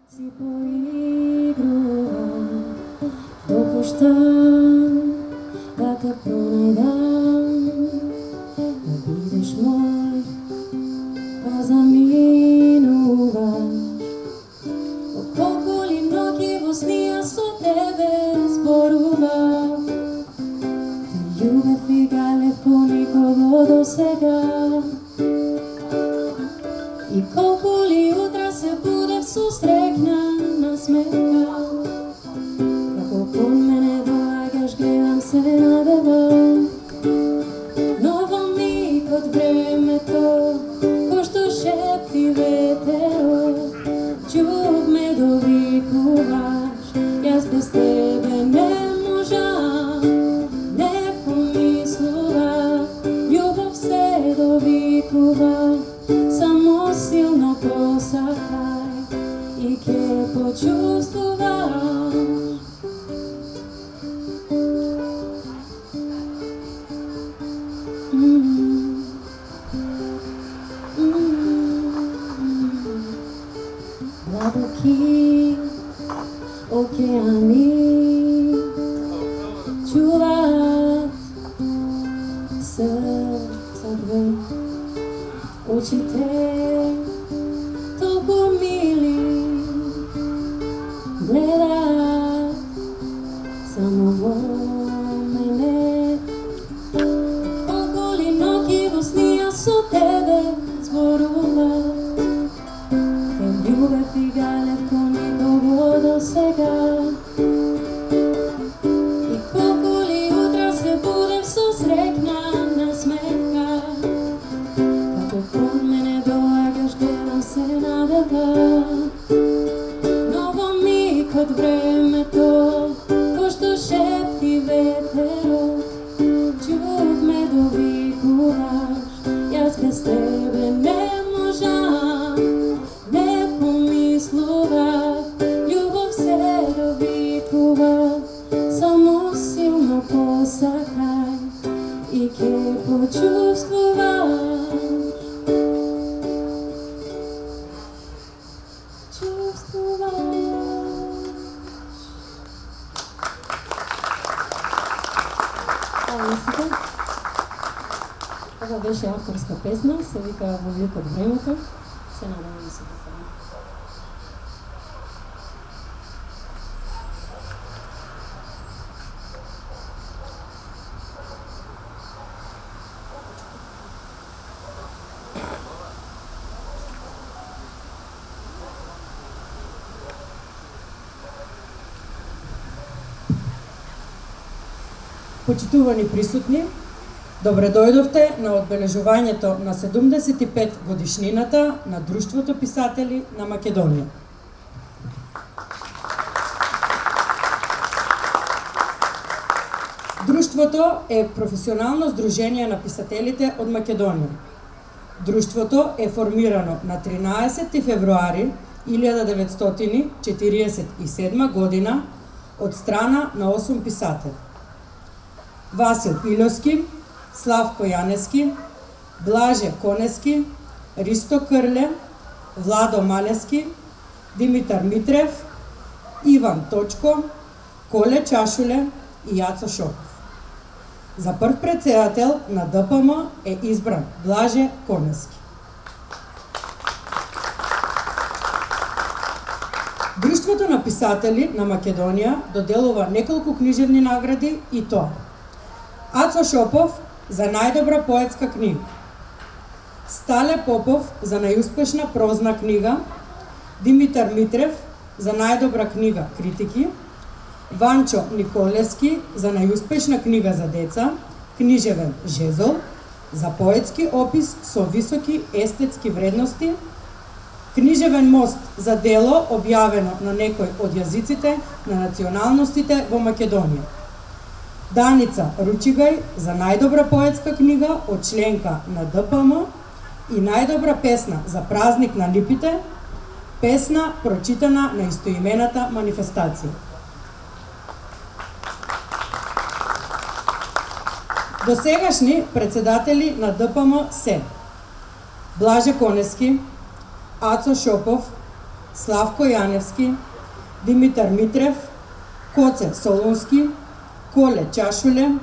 Si поигрувам, допуштам да те пронајдам, да бидеш мој, па заминуваш. Колку ли ноќи во снија со тебе зборувам, те љубев и галев ко никого до сега. И колку ли утра се будев сусрекна насмевка, како кон мене доаѓаш гледам се надевам. Но во миг од времето, кој што шепти ветерот, чув ме довикуваш, јас без тебе не можам, не помислував, љубов се довикува, само силно посакај и ке почувствуваш. Длабоки океани чуваат срца две, очите толку мили гледат само во мене. Колку ли ноќи во снија со тебе зборував, те љубев и галев ко никого до сега. И колку ли утра се будев сосрекна насмевка, како кон мене доаѓаш гледам се надевам. Но во миг од времето, кој што шепти ветерот, чув ме довикуваш, јас без тебе не можам, не помислував, љубов се довикува, само силно посакај и ке почувствуваш. Ова беше авторска песна, се вика Во миг од времето. Се надевам да се допадне. Почитувани присутни, добре дојдовте на одбележувањето на 75 годишнината на Друштвото писатели на Македонија. Друштвото е професионално здружение на писателите од Македонија. Друштвото е формирано на 13 февруари 1947 година од страна на 8 писатели: Васил Иловски, Славко Јанески, Блаже Конески, Ристо Крле, Владо Малески, Димитар Митрев, Иван Точко, Коле Чашуле и Јацо Шопов. За прв претседател на ДПМ е избран Блаже Конески. Друштвото на писатели на Македонија доделува неколку книжевни награди и тоа: Ацо Шопов за најдобра поетска книга, Стале Попов за најуспешна прозна книга, Димитар Митрев за најдобра книга критики, Ванчо Николевски за најуспешна книга за деца, книжевен жезол, за поетски опис со високи естетски вредности, книжевен мост за дело објавено на некој од јазиците на националностите во Македонија, Даница Ручигај за најдобра поетска книга од членка на ДПМ и најдобра песна за празник на липите, песна прочитана на истоимената манифестација. Досегашни председатели на ДПМ се Блаже Конески, Ацо Шопов, Славко Јаневски, Димитар Митрев, Коце Солунски, Коле Чашуле,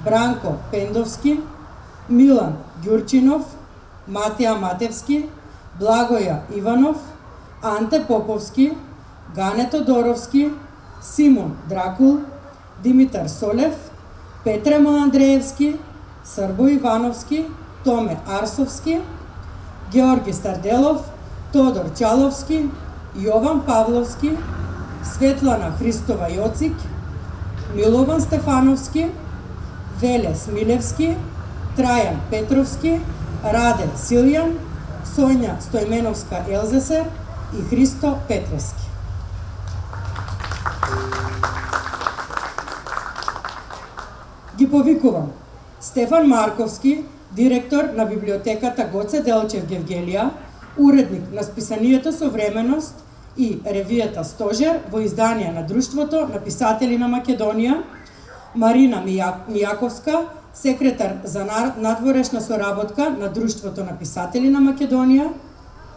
Бранко Пендовски, Милан Ѓурчинов, Матија Матевски, Благоја Иванов, Анте Поповски, Гане Тодоровски, Симон Дракул, Димитар Солев, Петрема Андреевски, Србо Ивановски, Томе Арсовски, Георги Старделов, Тодор Чаловски, Јован Павловски, Светлана Христова Јоцик, Милован Стефановски, Веле Смилевски, Трајан Петровски, Раде Силјан, Соња Стојменовска Елзесер и Христо Петрески. Ги повикувам Стефан Марковски, директор на библиотеката Гоце Делчев Гевгелија, уредник на списанието Современост и ревијата Стожер во изданија на Друштвото на писатели на Македонија, Марина Мијаковска, секретар за надворешна соработка на Друштвото на писатели на Македонија,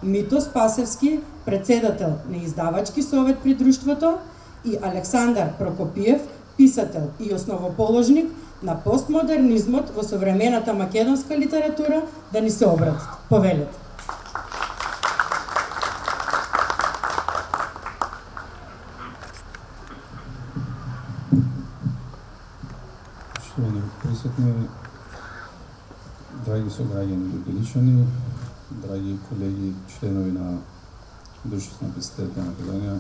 Мито Спасевски, председател на издавачки совет при Друштвото и Александар Прокопиев, писател и основоположник на постмодернизмот во современата македонска литература, да ни се обратат. Повелете. Шtovani присутни, драги сограѓани Ljubeličani, драги колеги, членови на Друштвото на писателите на Македонија,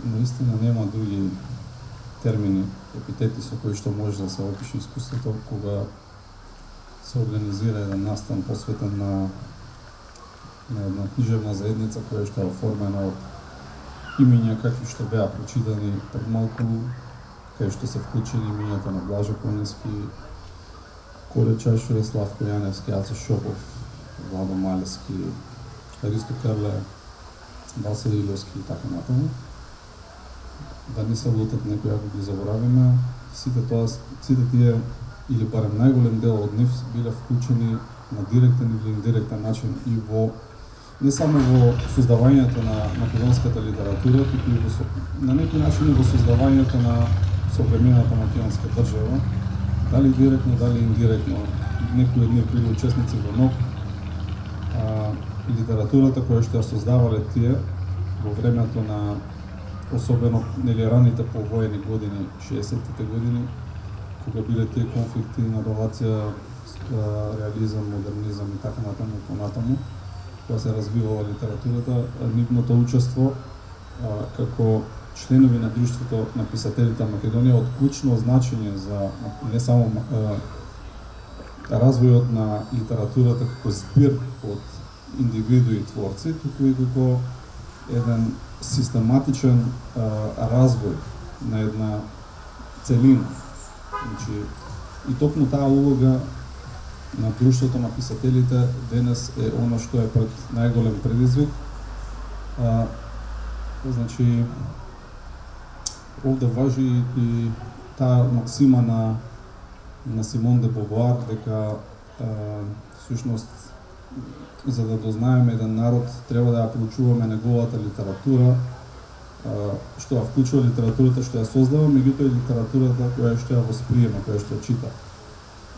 наистина нема други термини, епитети со кои што може да се опише искуството кога се организира еден настан посветен на една книжевна заедница која што е оформена од имиња какви што беа прочитани пред малку, кај што се вклучени имињата на Блажо Конески, Коле Чашуле, Славко Јаневски, Ацо Шопов, Владо Малески, Христо Крле, Василий Иловски и така натаму. Да не се лутат некои ако ги заборавиме, сите тие или барем најголем дел од нив биле вклучени на директен или индиректен начин и во не само во создавањето на македонската литература, туку и на некој начин и во создавањето на современата македонска држава, дали директно, дали индиректно. Некои од нив били учесници во НОП. Литературата која што ја создавале тие во времето на особено нели раните повоени години, 60-тите години, кога биле тие конфликти на релација реализам, модернизам и така натаму понатаму, кога се развивала литературата, нивното учество како членови на Друштвото на писателите на Македонија од клучно значење за не само развојот на литературата како збир од индивидуи и творци, туку и како еден систематичен развој на една целина. Значи, и токму таа улога на Друштвото на писателите денес е оно што е пред најголем предизвик. Значи, овде важи и таа максима на Симон де Бовуар, дека всушност за да дознаеме еден народ треба да ја проучуваме неговата литература, што ја вклучува литературата што ја создава, меѓутоа и литературата која што ја восприема, која што ја чита.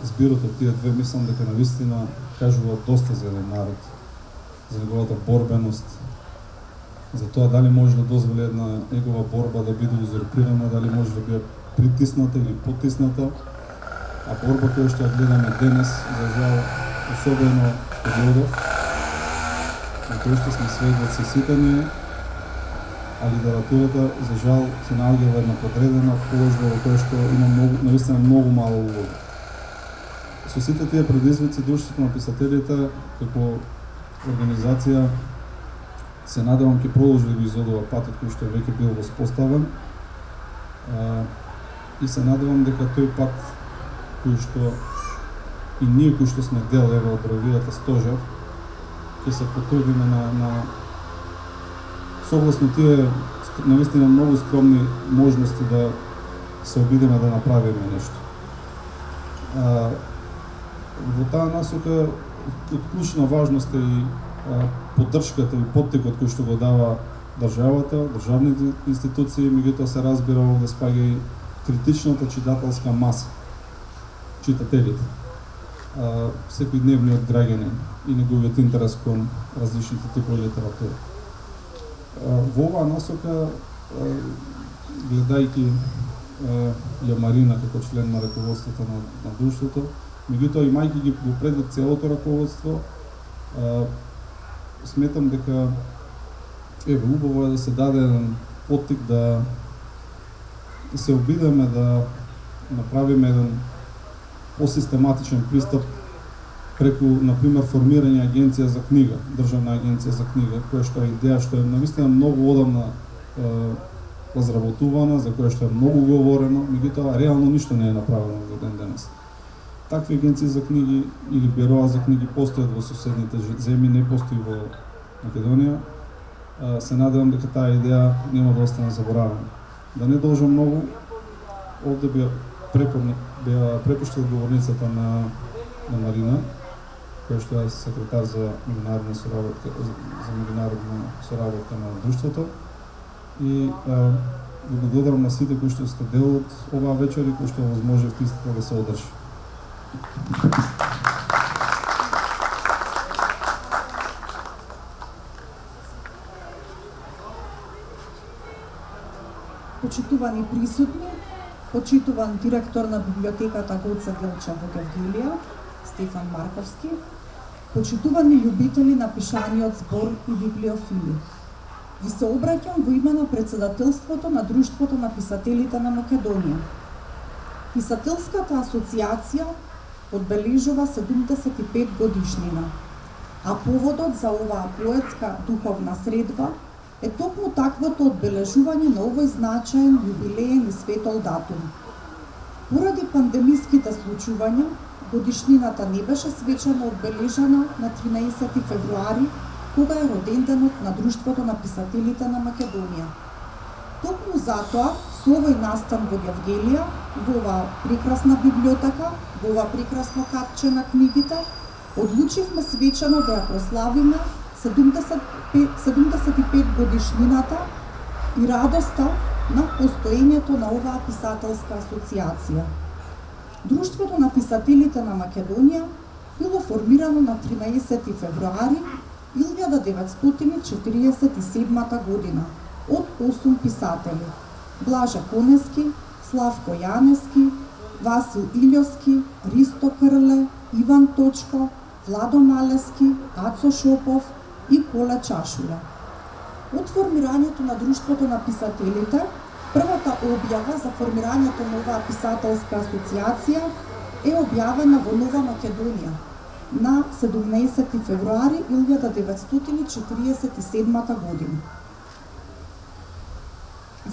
Збирот од тие две мислам дека навистина кажува доста за еден народ, за неговата борбеност, за тоа дали може да дозволи една негова борба да биде узурпирана, дали може да биде притисната или потисната, а борба која што ја гледаме денес, за жал, особено периодов, на кој што сме сведоци сите ние, а литературата, за жал, се наоѓа во една подредена положба во која што има наистина многу мало улога. Со сите тие предизвици, Друштвото на писателите, како организација, се надевам ќе продолжи да го изодува патот кој што веќе бил воспоставен, и се надевам дека тој пат кој што и ние кои што сме дел од ревијата Стожер, ќе се потрудиме на согласно тие навистина многу скромни можности да се обидеме да направиме нешто. Во таа насока од клучна важност е и поддршката и поттикот кој што го дава државата, државните институции, меѓутоа се разбира овде спаѓа и критичната читателска маса, читателите, секојдневниот граѓанин и неговиот интерес кон различните типови литература. Во оваа насока, гледајќи ја Марина како член на раководството на друштвото, меѓутоа имајќи ги во предвид целото раководство, сметам дека убаво е да се даде еден поттик да се обидеме да направиме еден посистематичен пристап преку, например, формирање агенција за книга, државна агенција за книга, која што е идеја што е навистина многу одамна разработувана, за која што е многу говорено, меѓутоа реално ништо не е направено во ден денес. Такви агенции за книги или бироа за книги постојат во соседните земји, не постои во Македонија. Се надевам дека таа идеја нема да остане заборавена. Да не должам многу, овде беа препуштил говорницата на Марина, која што е секретар за меѓународна соработка на друштвото. И ви благодарам на сите кои што сте дел од оваа вечер и кои што возможевте истото да се одржи. Почитувани присутни, почитуван директор на библиотеката Гоце Делчев во Гевгелија, Стефан Марковски, почитувани љубители на пишаниот збор и библиофили. Ви се обраќам во име на председателството на Друштвото на писателите на Македонија. Писателската асоциација одбележува 75 годишнина, а поводот за оваа поетска духовна средба е токму таквото одбележување на овој значаен јубилеен и светол датум. Поради пандемиските случувања, годишнината не беше свечено одбележана на 13 февруари, кога е роденденот на Друштвото на писателите на Македонија. Токму затоа, со овој настан во Гевгелија, во оваа прекрасна библиотека, во ова прекрасно катче на книгите, одлучивме свечено да ја прославиме 75 годишнината и радоста на постоењето на оваа писателска асоциација. Друштвото на писателите на Македонија било формирано на 13 февруари 1947 година од 8 писатели: Блажа Конески, Славко Јанески, Васил Илјовски, Ристо Крле, Иван Точко, Владо Малески, Ацо Шопов и Коле Чашуля. Од формирањето на Друштвото на писателите, првата објава за формирањето на оваа писателска асоциација е објавена во Нова Македонија на 17 февруари 1947 година.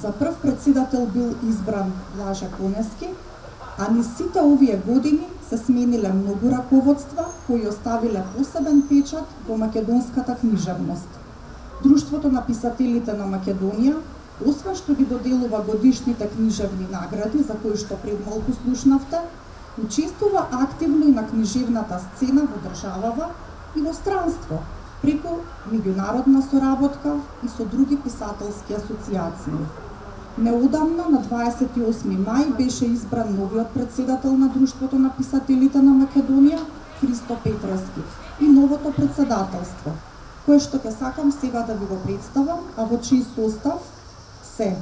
За прв председател бил избран Блажа Конески, а низ сите овие години се смениле многу раководства кои оставиле посебен печат во македонската книжевност. Друштвото на писателите на Македонија, освен што ги доделува годишните книжевни награди, за кои што пред малку слушнавте, учествува активно и на книжевната сцена во државава и во странство, преку меѓународна соработка и со други писателски асоциации. Неодамна, на 28 мај, беше избран новиот председател на Друштвото на писателите на Македонија, Христо Петрески, и новото председателство, кое што ќе сакам сега да ви го представам, а во чиј состав се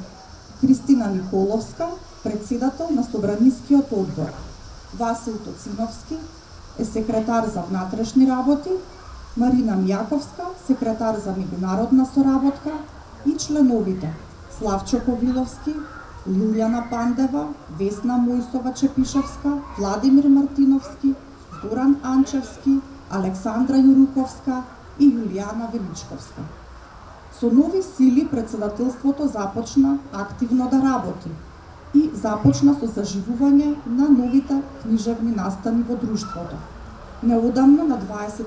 Кристина Николовска, председател на Собранискиот одбор, Васил Тоциновски е секретар за внатрешни работи, Марина Мјаковска, секретар за меѓународна соработка, и членовите Славчо Ковиловски, Лилјана Пандева, Весна Мојсова Чепишевска, Владимир Мартиновски, Зоран Анчевски, Александра Јуруковска и Јулијана Величковска. Со нови сили председателството започна активно да работи и започна со заживување на новите книжевни настани во друштвото. Неодамна, на 21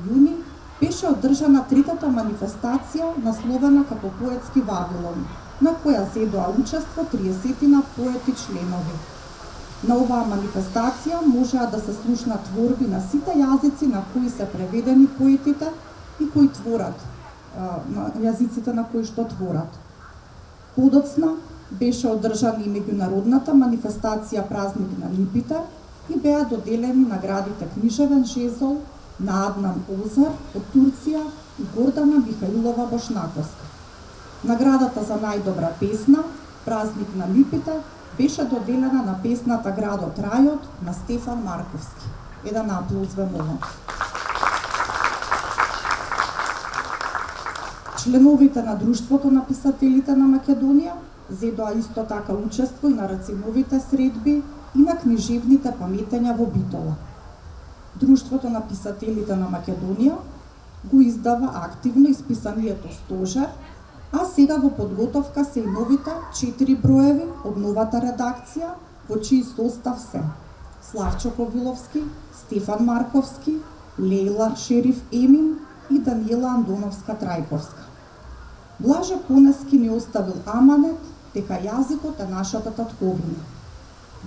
јуни, беше одржана третата манифестација насловена како Поетски Вавилон, на која зедоа учество 30 поети членови. На оваа манифестација можеа да се слушнат творби на сите јазици на кои се преведени поетите и кои творат, на јазиците на кои што творат. Подоцна беше одржана и меѓународната манифестација Празник на липите и беа доделени наградите Книжевен жезол на Аднан Озар од Турција и Гордана Михаилова Бошнаковска. Наградата за најдобра песна Празник на липите беше доделена на песната Градот рајот на Стефан Марковски. Еден аплауз ве молам. Членовите на Друштвото на писателите на Македонија зедоа исто така учество и на рациновите средби и на книжевните паметења во Битола. Друштвото на писателите на Македонија го издава активно исписанието Стожер, а сега во подготовка се и новите 4 броеви од новата редакција, во чиј состав се Славчо Ковиловски, Стефан Марковски, Лејла Шериф Емин и Даниела Андоновска-Трајковска. Блаже Конески ни оставил аманет дека јазикот е нашата татковина.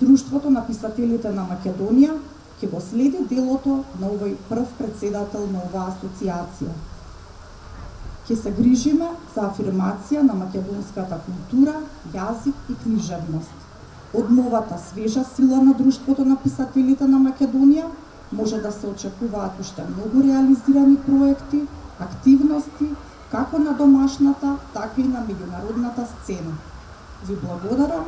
Друштвото на писателите на Македонија ќе го следи делото на овој прв председател на оваа асоциација. Ќе се грижиме за афирмација на македонската култура, јазик и книжевност. Од новата свежа сила на Друштвото на писателите на Македонија може да се очекуваат уште многу реализирани проекти, активности, како на домашната, така и на меѓународната сцена. Ви благодарам.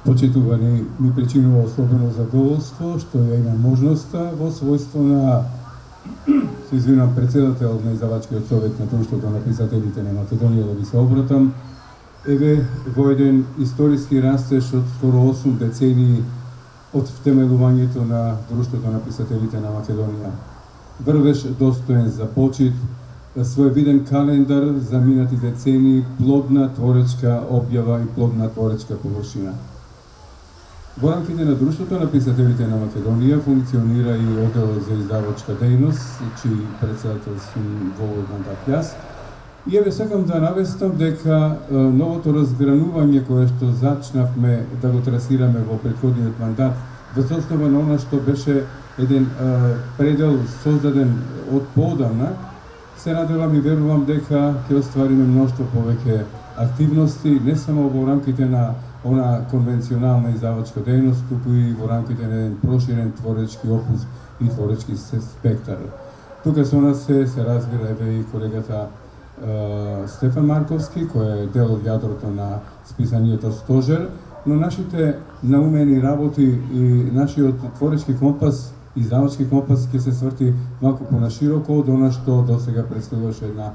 Почитувани, ми причинува особено задоволство што ја имам можноста во својство на се извинам председател на издавачкиот совет на Друштвото на писателите на Македонија да ви се обратам. Еве во еден историски растеж од скоро 8 децении од втемелувањето на Друштвото на писателите на Македонија. Врвеш достоен за почит, своевиден календар за минати децении, плодна творечка објава и плодна творечка површина. Во рамките на Друштвото на писателите на Македонија функционира и оддел за издавачка дејност, чиј председател сум во овој мандат јас. И еве сакам да навестам дека новото разгранување кое што зачнавме да го трасираме во претходниот мандат, во основа на она што беше еден предел создаден од поодамна, се надевам и верувам дека ќе оствариме мноштво повеќе активности, не само во рамките на она конвенционална издавачка дејност, туку и во рамките на еден проширен творечки опус и творечки спектар. Тука со нас се разбира еве и колегата Стефан Марковски, кој е дел од јадрото на списанието Стожер, но нашите наумени работи и нашиот творечки компас, издавачки компас ќе се сврти малку понашироко од она што досега представуваше една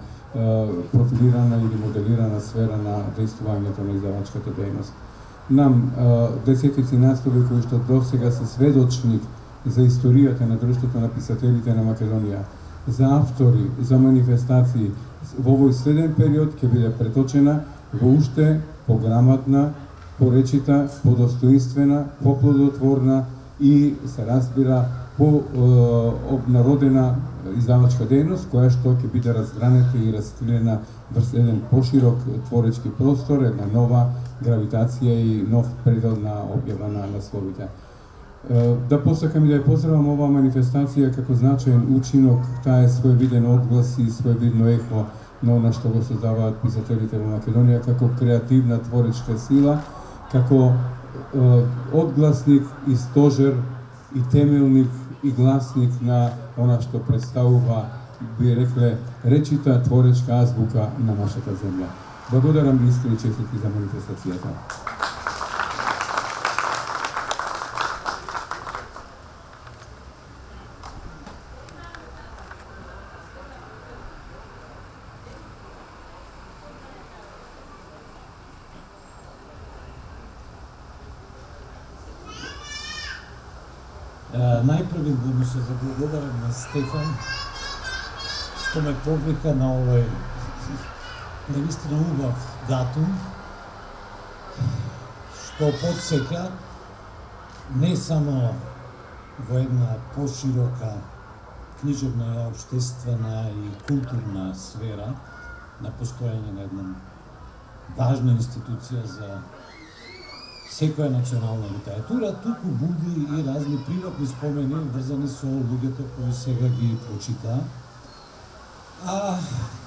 профилирана или моделирана сфера на действувањето на издавачката дејност. Нам десетици наслови кои што досега се сведочник за историјата на Друштвото на писателите на Македонија, за автори, за манифестации, во овој следен период ќе биде преточена во уште пограмотна, поречита, подостоинствена, поплодотворна и се разбира обнародена издавачка дејност, која што ќе биде разгранета и раскриена врз еден поширок творечки простор, една нова гравитација и нов предел на објава на насловите. Да посакам и да ја поздравам оваа манифестација како значаен учинок, таа е своевиден одглас и своевидно ехо на она што го создаваат писателите во Македонија како креативна творечка сила, како одгласник и стожер и темелник и гласник на она што представува, би рекле, речита творечка азбука на нашата земја. Благодарам и искрени честитки за манифестацијата. Најпрви да му се заблагодарам на Стефан што ме повика на овој наистина убав датум, што потсеќа не само во една поширока книжевна, општествена и културна сфера на постојање на една важна институција за секоја национална литература, туку буди и разни приватни спомени врзани со луѓето кои сега ги прочитаа, а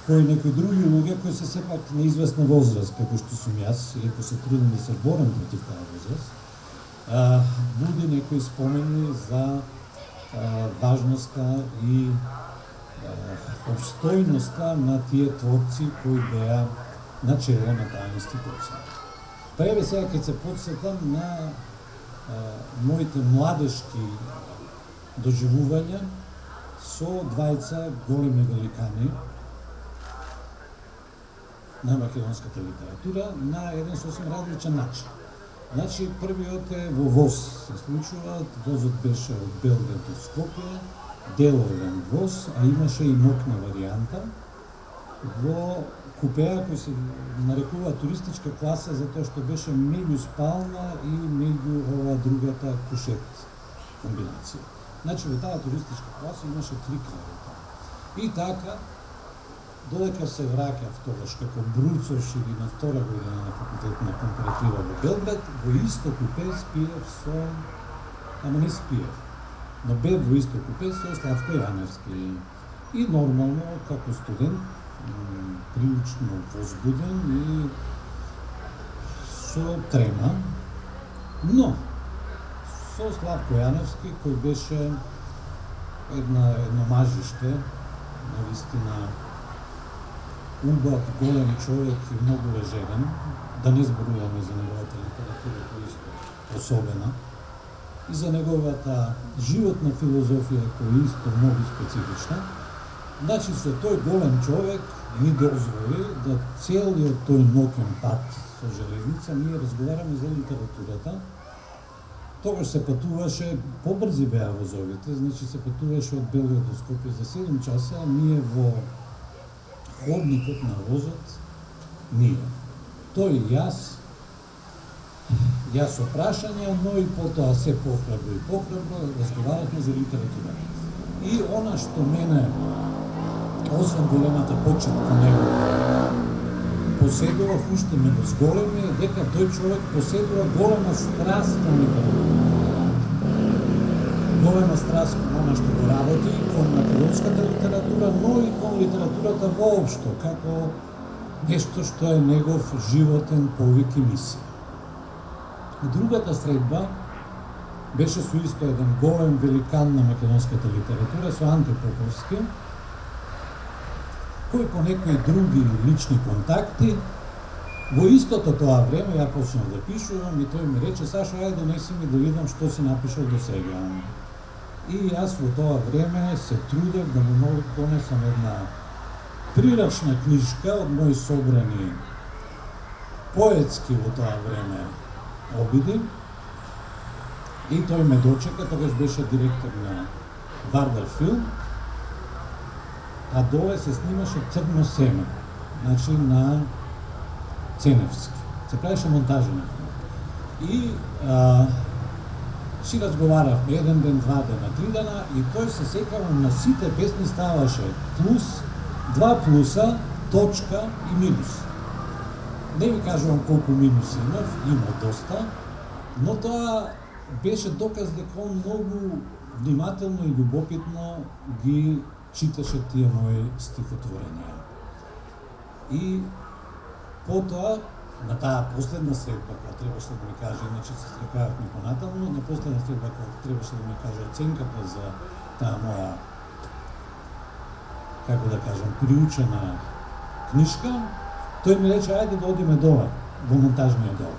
кои некои други луѓе кои се сепак на известна возраст, како што сум јас, иако се трудам да се борам против таа возраст, буди некои спомени за важноста и обстојноста на тие творци кои беа на чело на таа институција. Па еве сега ќе се потсетам на моите младешки доживувања со двајца големи великани на македонската литература на еден сосем различен начин. Значи, првиот е во воз се случува, возот беше од Белград до Скопје, деловен воз, а имаше и нокна варијанта, во купеа кој се нарекува туристичка класа затоа што беше меѓу спална и меѓу ова другата кушет комбинација. Значи, во таа туристичка класа имаше 3 кревета. И така, додека се враќав тогаш како бруцош или на втора година на факултет на компаратива во Белград, во исто купе спиев со... ама не спиев, но бев во исто купе со Славко Јаневски. И нормално, како студент, прилично возбуден и со трема, но со Славко Јаневски, кој беше едно мажиште, навистина убав, голем човек и многу лежерен, да не зборуваме за неговата литература, која исто особена, и за неговата животна филозофија, која исто многу специфична. Значи, со тој голем човек ни дозволи да целиот тој ноќен пат со железница ние разговараме за литературата. Тогаш се патуваше, побрзи беа возовите, значи се патуваше од Белград до Скопје за 7 часа, а ние во ходникот на возот, тој и јас со прашања, но и потоа се похрабро разговаравме за литературата. И она што мене, освен големата почит кон него, поседува уште ме го зголеми, е дека тој човек поседува голема страст кон литературата. Голема страст кон она што го работи, кон македонската литература, но и кон литературата воопшто, како нешто што е негов животен повик и мисија. Другата средба беше со исто еден голем великан на македонската литература, со Анте Поповски, кој по некои други лични контакти, во истото тоа време, ја почнав да пишувам и тој ми рече: Сашо, ајде донеси ми да видам што си напишал до сега. И јас во тоа време се трудев да му донесам една прирачна книжка од мои собрани поетски во тоа време обиди. И тој ме дочека, тогаш беше директор на Вардар филм, а доле се снимаше Црно семе, значи на Ценевски. Се правеше монтажа на филм. И си разговаравме еден ден, 2 дена, 3 дена и тој се секавам на сите песни ставаше плюс, 2 плюса, точка и минус. Не ви кажувам колку минуси имав доста, но тоа беше доказ дека он многу внимателно и љубопитно ги читаше тие мои стихотворења. И потоа, на таа последна средба, која требаше да ми каже, иначе се стрекававме понатамно, на последна средба, која требаше да ми каже оценката за таа моја, како да кажам, приучена книжка, тој ми рече: ајде да одиме доле, во монтажниот дел.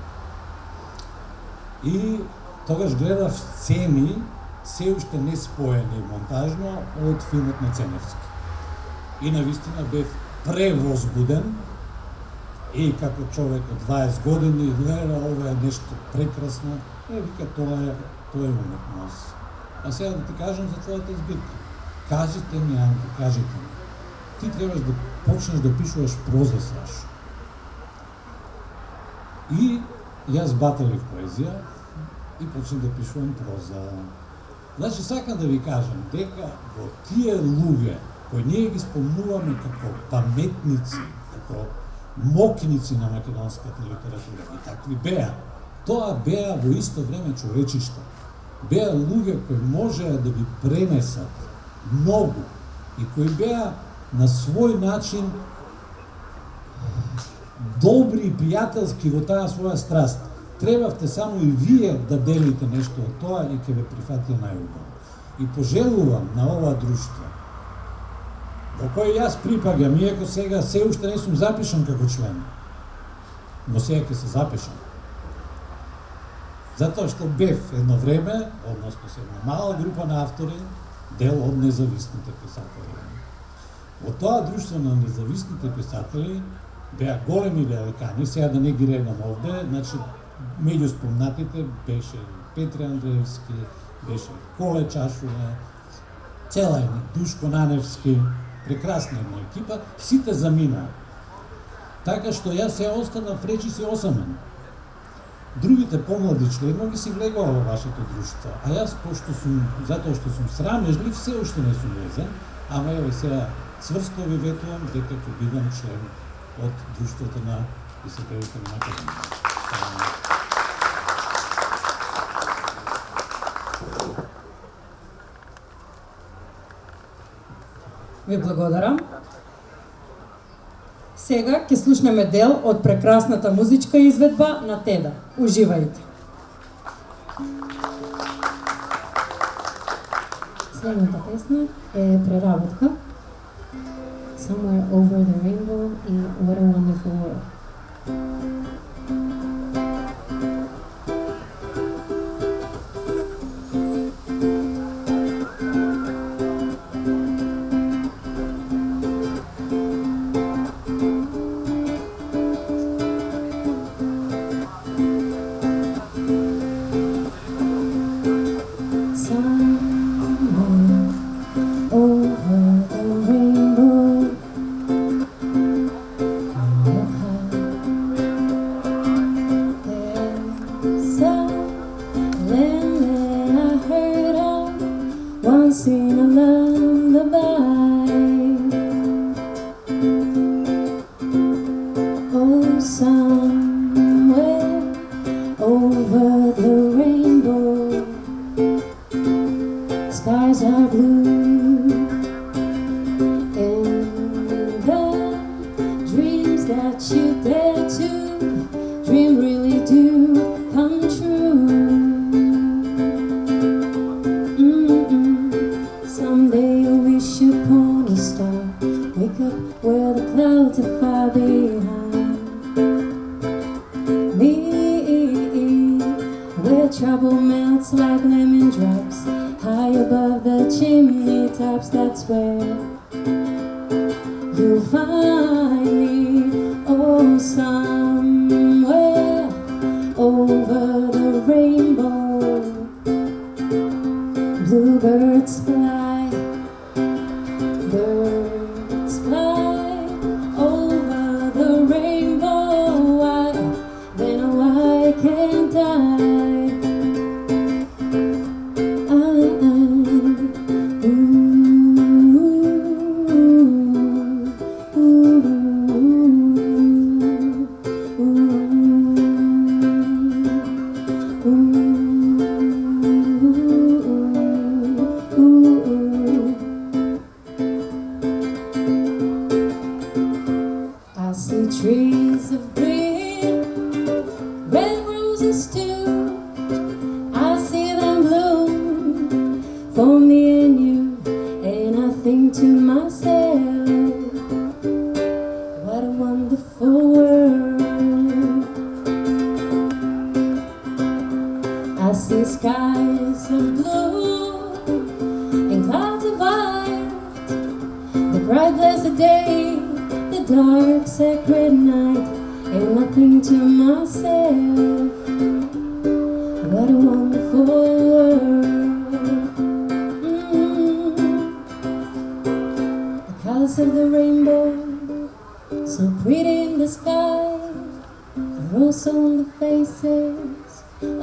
И тогаш гледав сцени, се уште не споени монтажно, од филмот на Ценевски. И навистина бев превозбуден, и како човек од 20 години гледа ова е нешто прекрасно, вика тоа е уметност. А сега да ти кажам за твојата збирка. Кажете ми, Анки, кажете ми. Ти требаш да почнеш да пишуваш проза, Сашо. И јас баталив поезија и почнах да пишувам проза. Значи, сакам да ви кажам дека во тие луѓе кои ние ги спомнуваме како паметници, како мокници на македонската литература, и такви беа, тоа беа во исто време човечишта. Беа луѓе кои можеа да ви пренесат многу и кои беа на свој начин добри и пријателски во таа своја страст. Требавте само и вие да делите нешто од тоа и ќе ве прифатија најубаво. И пожелувам на ова друштво, во кој јас припагам, иако сега се уште не сум запишан како член, но сега ќе се запишам. Затоа што бев едно време, односно се една мала група на автори, дел од независните писатели. Во тоа друштво на независните писатели беа големи великани, сега да не ги редам овде, значи меѓу спомнатите беше Петре Андреевски, беше Коле Чашове, цела една Душко Наневски, прекрасна една екипа, сите заминаа. Така што јас се останав речиси осамен. Другите помлади членови си влегува во вашето друштво, а јас, затоа што сум срамежлив, се уште не сум влезен, ама еве сега цврсто ви ветувам дека ќе бидам член од друштвото на писателите на Македонија. Ви благодарам. Сега ќе слушнеме дел од прекрасната музичка изведба на Теда. Уживајте. Следната песна е преработка Somewhere Over the Rainbow и What a Wonderful World.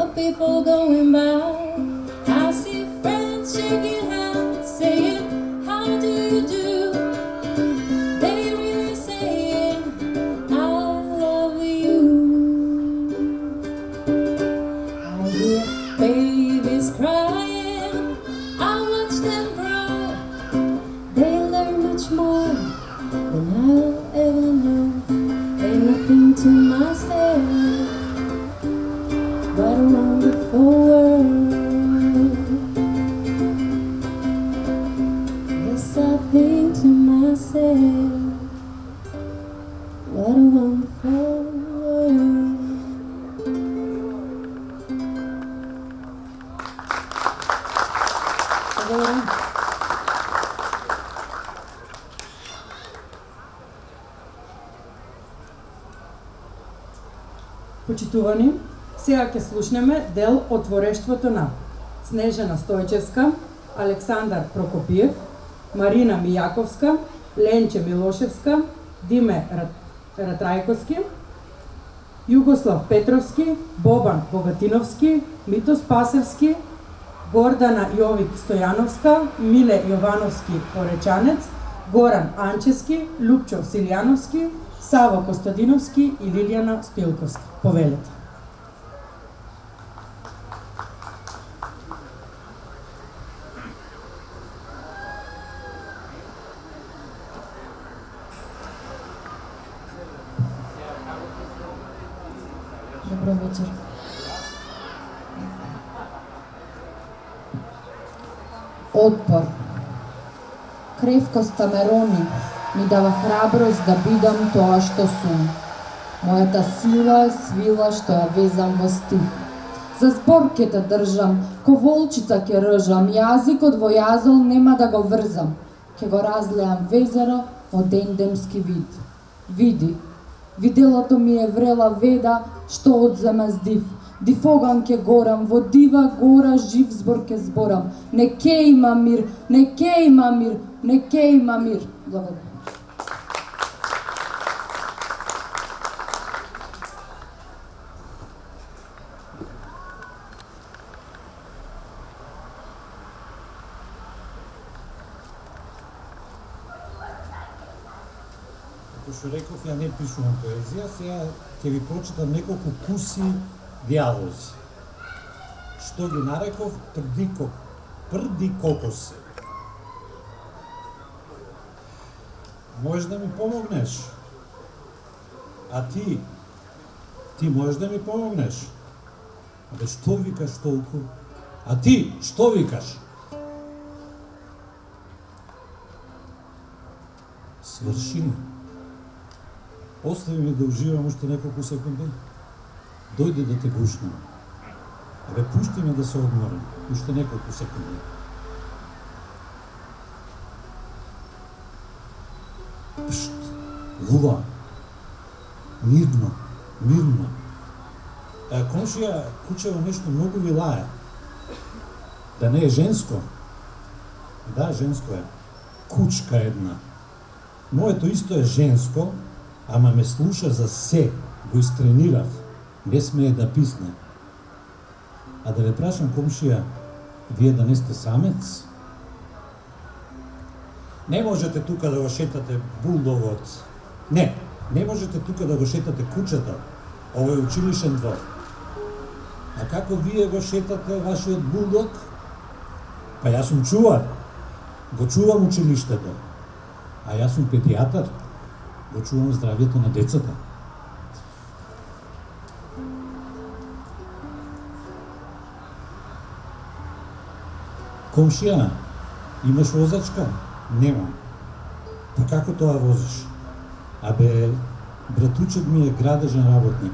Of people going by, I see friends than I'll ever know. Ain't nothing to myself but a wonderful world. Yes, I think to myself, what a wonderful world. Почитувани, сега ќе слушнеме дел од творештвото на Снежана Стојчевска, Александар Прокопиев, Марина Мијаковска, Ленче Милошевска, Диме Ратрајковски, Југослав Петровски, Бобан Богатиновски, Мито Спасевски, Гордана Јовик Стојановска, Миле Јовановски Поречанец, Горан Анчески, Лупчо Силјановски, Саво Костадиновски и Лилијана Стоилковска. Повелете. Добро вечер. Отпор. Кревкоста ме рони, ми дава храброст да бидам тоа што сум. Мојата сила е свила што ја везам во стих. За збор ке те држам, ко волчица ке ржам, јазикот во јазол нема да го врзам. Ке го разлеам везеро од ендемски вид. Види, виделото ми е врела веда, што одзема здив. Див оган ке горам, во дива гора жив збор ке зборам. Не ке има мир, не ке има мир, не ке има мир. Благодарам. Како што реков, ја не пишувам поезија, сега ќе ви прочитам неколку куси диалози. Што ги нареков прди кокоси. Можеш да ми помогнеш? А ти можеш да ми помогнеш? Абе, што викаш толку? А ти, што викаш? Сврши. Остави ми да уживам уште неколку секунди. Дојди да те гушнам. Абе, пушти ме да се одморам. Уште неколку секунди. Пшт, лува. Мирно, мирно. Комшија, кучево нешто многу ви лае. Да не е женско? Да, женско е. Кучка една. Моето исто е женско, ама ме слуша за се. Го истренирав. Не смее да писне. А да ве прашам, комшија, вие да не сте самец? Не можете тука да го шетате булдогот. Не можете тука да го шетате кучето. Ово е училишен двор. А како вие го шетате вашиот булдог? Па јас сум чувар. Го чувам училиштето. А јас сум педијатар. Го чувам здравјето на децата. Комшија, имаш возачка? Немам. Па како тоа возиш? Абе, братучет ми е градежен работник.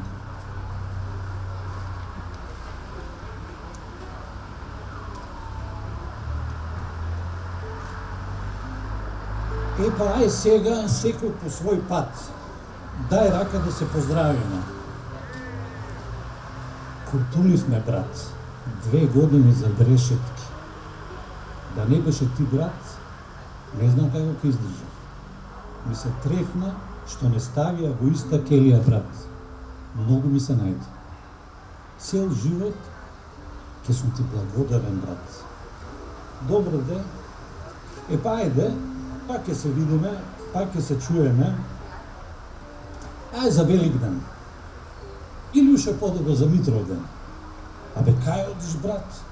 Епа, ај сега, секој по свој пат. Дај рака да се поздравиме. Куртуливме, брат. 2 години за брешетки. Да не беше ти, брат, не знам како ќе издржав. Ми се трефна што не ставија во иста келија, брат. Многу ми се најде. Цел живот ќе сум ти благодарен, брат. Добро де. Епа, ајде, пак ќе се видиме, пак ќе се чуеме. Ај за Великден. Или уште подобро за Митровден. Абе, кај одиш, брат?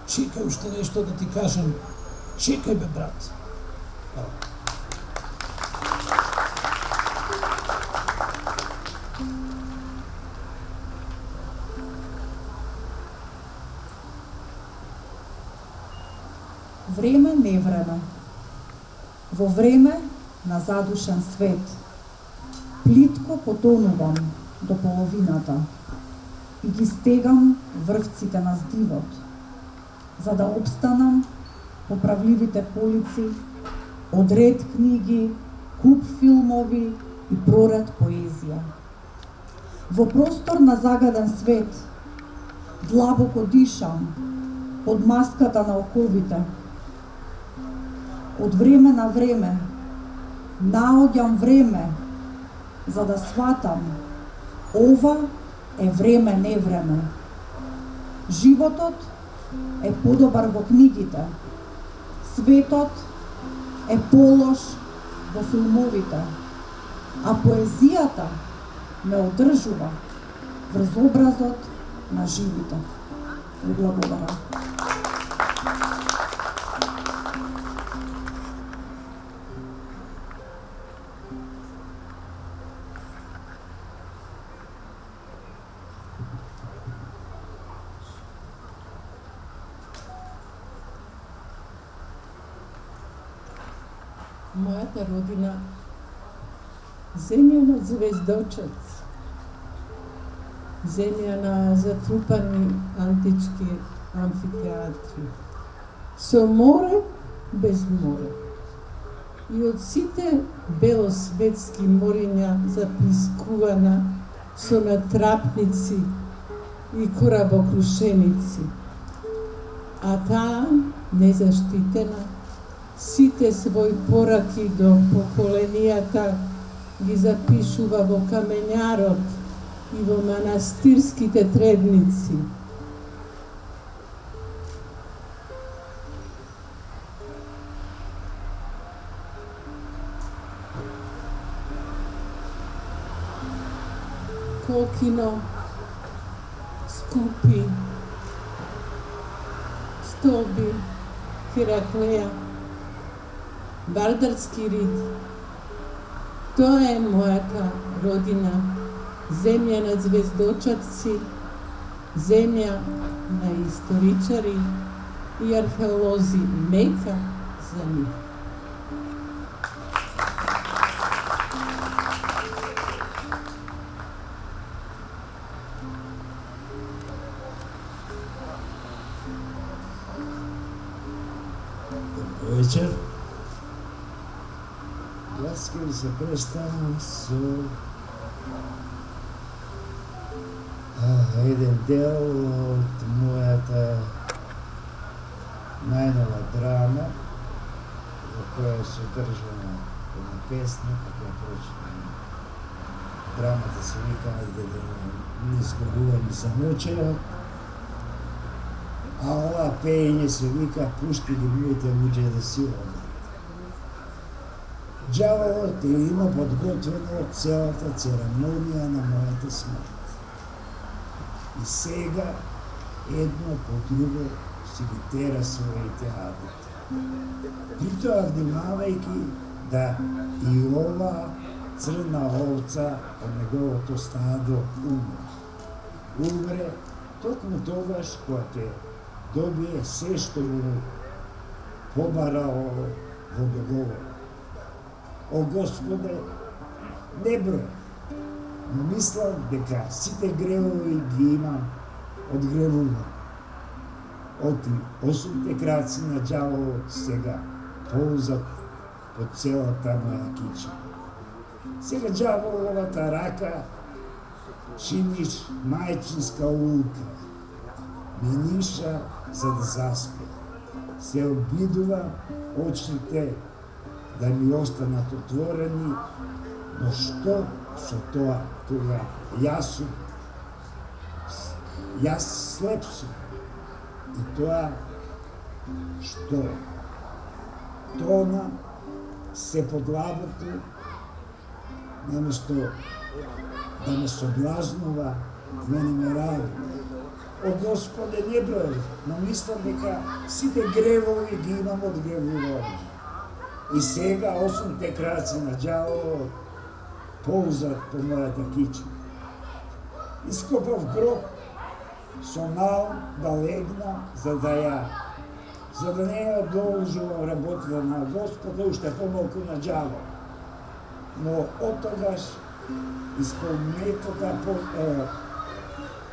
Чекај уште нешто да ти кажам. Чекај, бе, брат. Хвала. време невреме, во време на задушен свет, плитко потонувам до половината и ги стегам врвците на здивот, за да обстанам по правливите полици, од ред книги, куп филмови и проред поезија. Во простор на загаден свет, длабоко дишам под маската на оковите. Од време на време наоѓам време за да сватам ова е време невреме. Животот е подобар во книгите, светот е полош во филмовите, а поезијата ме одржува врз образот на живите. Ви благодарам. Мојата родина, земја на звездочец, земја на затрупани антички амфитеатри, со море без море. И од сите белосветски мориња запискувана со натрапници и корабокрушеници, а таа незаштитена сите своји пораки до поколенијата ги запишува во камењарот и во манастирските требници. Кокино, скупи, стоби, Хераклеја, Вардарски рид. Тоа е мојата родина, земја на звездочаци, земја на историчари и археолози, мека за нив. Добро вечер. Јас ќе ви се представам со еден дел од мојата најнова драма, во која е содржана една песна, како ја прочитам. Драмата се вика "Ајде да не изгубуваме самочеја", а ова пеење се вика "Пушти ги моите луѓе да си одат". Ѓаволот е има подготвено целата церемонија на мојата смрт. И сега, едно по друго, си ги тера своите адите. Притоа внимавајќи да и ова црна овца од неговото стадо умре. Умре токму тогаш кога ќе добие се што му побарало во договор. О Господе, не број, но мислам дека сите гревови ги имам одгревуван. Оти 8 краци на ѓаволот сега ползат по целата моја кича. Сега ѓаволовата рака чиниш мајчинска улка, ме ниша за да заспе. Се обидува очите да ми останат отворени, но што со тоа кога јас слеп сум. И тоа што тона се подлабоко, наместо да ме соблазнува, мене ме ради. О Господе, не број, но мислам дека сите гревови ги имам одгревувани. И сега 8 краци на ѓаволот ползат по мојата кича. Ископав гроб со наум да легнам, за да ја за да не ја должувам работата на Господ, уште помалку на џавол. Но од тогаш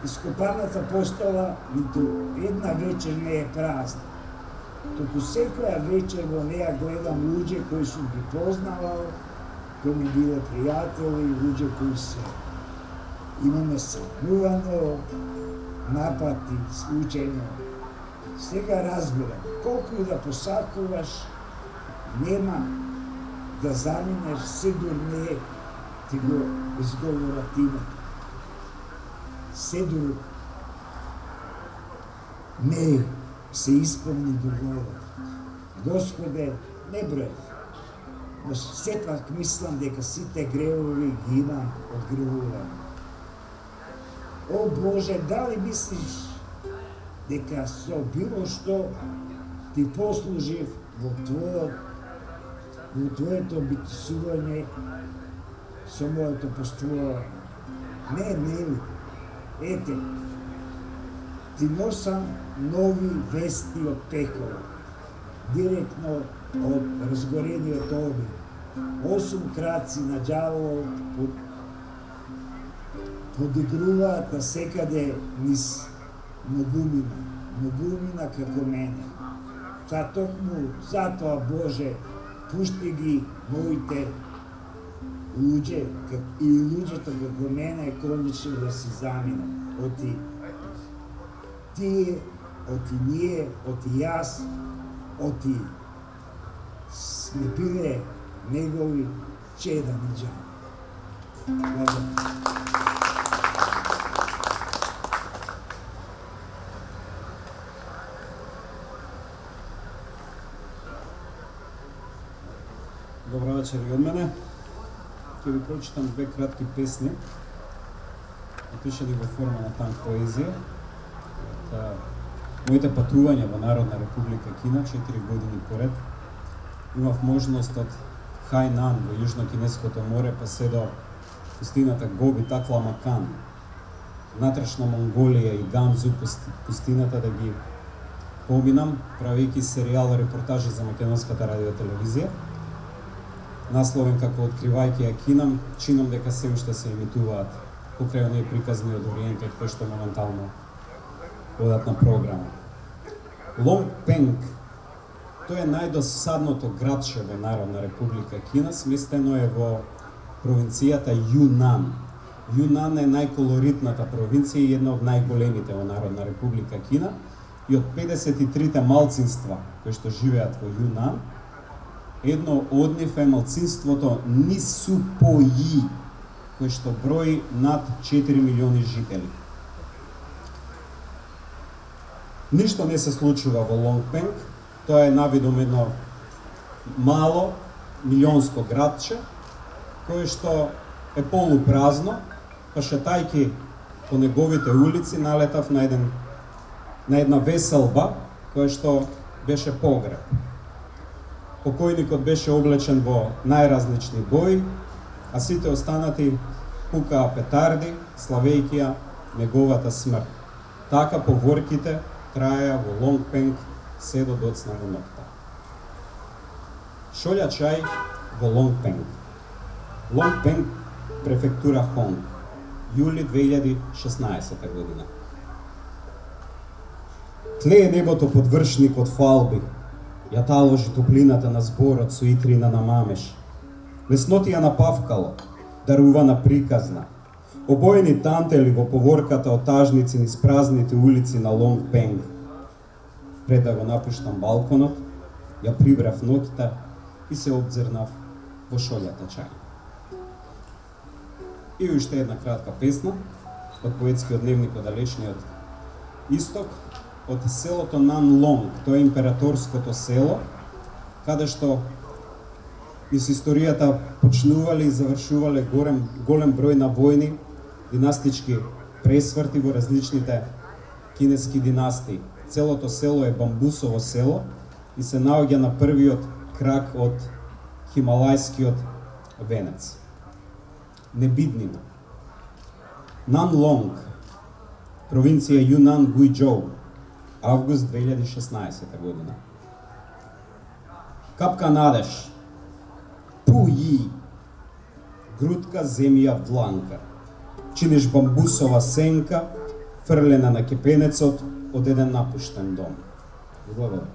ископаната постола ниту една вечер не е празна. Туку секоја вечер во неја гледам луѓе кои сум ги познавал, кои ми биле пријатели, луѓе кои се имаме сретнувано, напати, случајно. Сега разбирам, колку и да посакуваш, нема да заминеш, седур не ти го изговорат името. Седур не се исполни договорот. Господе, не броев, но сепак мислам дека сите гревови ги имам одгревувани. О Боже, дали мислиш дека со било што ти послужив во твоето битисување со моето поствување? Не, нели? Ете, ти носам нови вести од пекола, директно од разгорениот огњ. 8 краци на џаволот подигруваат насекаде низ многумина како мене. Та токму затоа, Боже, пушти ги моите луѓе и луѓето како мене конечно да си заминат. Оти тие, оти ние, оти јас, оти сме биле негови чеда на џавол. Добра вечер и од мене. Ќе ви прочитам 2 кратки песни, напишани во форма на танк поезија. Моите патувања во Народна република Кина 4 години поред. Имав можност од Хајнан во Јужно-Кинеското море па се до пустината Гоби Такламакан, внатрешна Монголија и Ганзу пустината да ги поминам, правејќи серијал репортажи за македонската радиотелевизија. Насловен како Откривајќи ја Кина, чинам дека се уште се емитуваат покрај оние приказни од Ориентот кои што моментално одат на програма. Лонг Пенг, тоа е најдосадното градче во Народна република Кина, сместено е во провинцијата Јунан. Јунан е најколоритната провинција и една од најголемите во Народна република Кина и од 53 малцинства кои што живеат во Јунан, едно од нив е малцинството Нисупоји, кој што брои над 4 милиони жители. Ништо не се случува во Лонг Пенг, тоа е навидом едно мало, милионско градче, кое што е полупразно, па шетајќи по неговите улици налетав на една веселба, која што беше погреб. Покојникот беше облечен во најразлични бои, а сите останати пукаа петарди, славејќи ја неговата смрт. Така поворките траја во Лонг Пенг се до доцна во ноќта. Шолја чај во Лонг Пенг. Лонг Пенг, префектура Хонг, јули 2016 година. Тлее небото под вршник од фалби, ја таложи топлината на зборот со итрина на мамеш. Леснотија на павкало, дарувана приказна. Обоени тантели во поворката од тажници низ празните улици на Лонг Пенг. Пред да го напуштам балконот, ја прибрав ноќта и се обзирнав во шолјата чај. И уште една кратка песна од поетскиот дневник од далечниот исток, од селото Нан Лонг, тоа е императорското село, каде што из историјата почнувале и завршувале голем број на војни, династички пресврти во различните кинески династии. Целото село е бамбусово село и се наоѓа на првиот крак од Хималајскиот венец. Небиднина. Нан Лонг, провинција Јунан, Гујџоу, август 2016 година. Капка надеж, пуји, грудка земја в дланка, чиниш бамбусова сенка, фрлена на кепенецот од еден напуштен дом. Благодарам.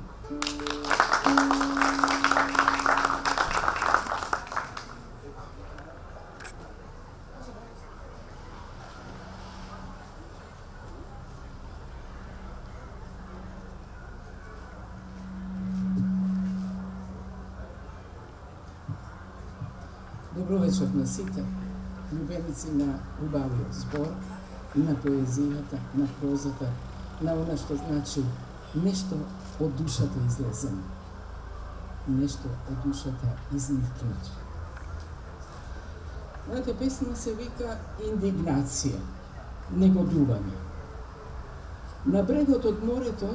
Добро вечер на сите, љубеници на убавиот збор, на поезијата, на прозата, на она што значи нешто од душата излезено, нешто од душата изникнато. Мојата песна се вика Индигнација, негодување. На брегот од морето,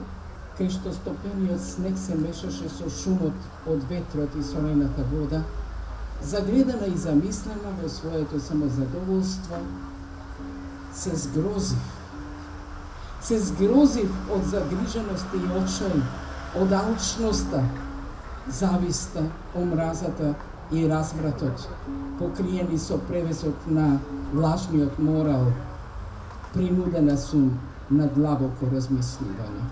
кај што стопениот снег се мешаше со шумот од ветрот и солената вода, загледана и замислена во своето самозадоволство, се згрозив. Се згрозив од загриженост и очај, од алчноста, зависта, омразата и развратот, покриени со превесот на лажниот морал, принудена сум на длабоко размислување.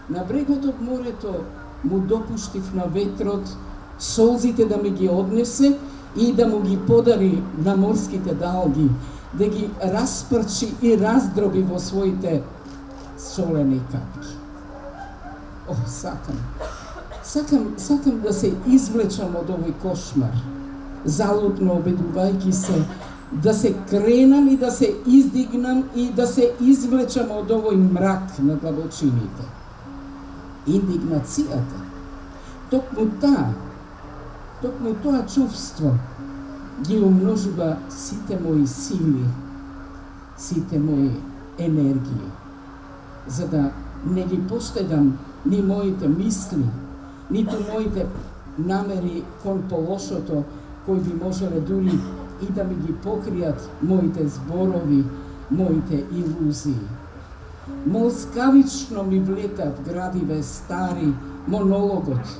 На брегот од морето му допуштив на ветрот солзите да ми ги однесе и да му ги подари на морските далги, да ги распрчи и раздроби во своите солени капки. О, сакам да се извлечам од овој кошмар, залудно обидувајќи се, да се кренам и да се издигнам и да се извлечам од овој мрак на длабочините. Индигнацијата, токму тоа чувство ги умножува сите мои сили, сите мои енергии, за да не ги поштедам ни моите мисли, ниту моите намери кон полошото, кои би можеле дури и да ми ги покријат моите зборови, моите илузии. Молскавично ми влета в градиве стари монологот,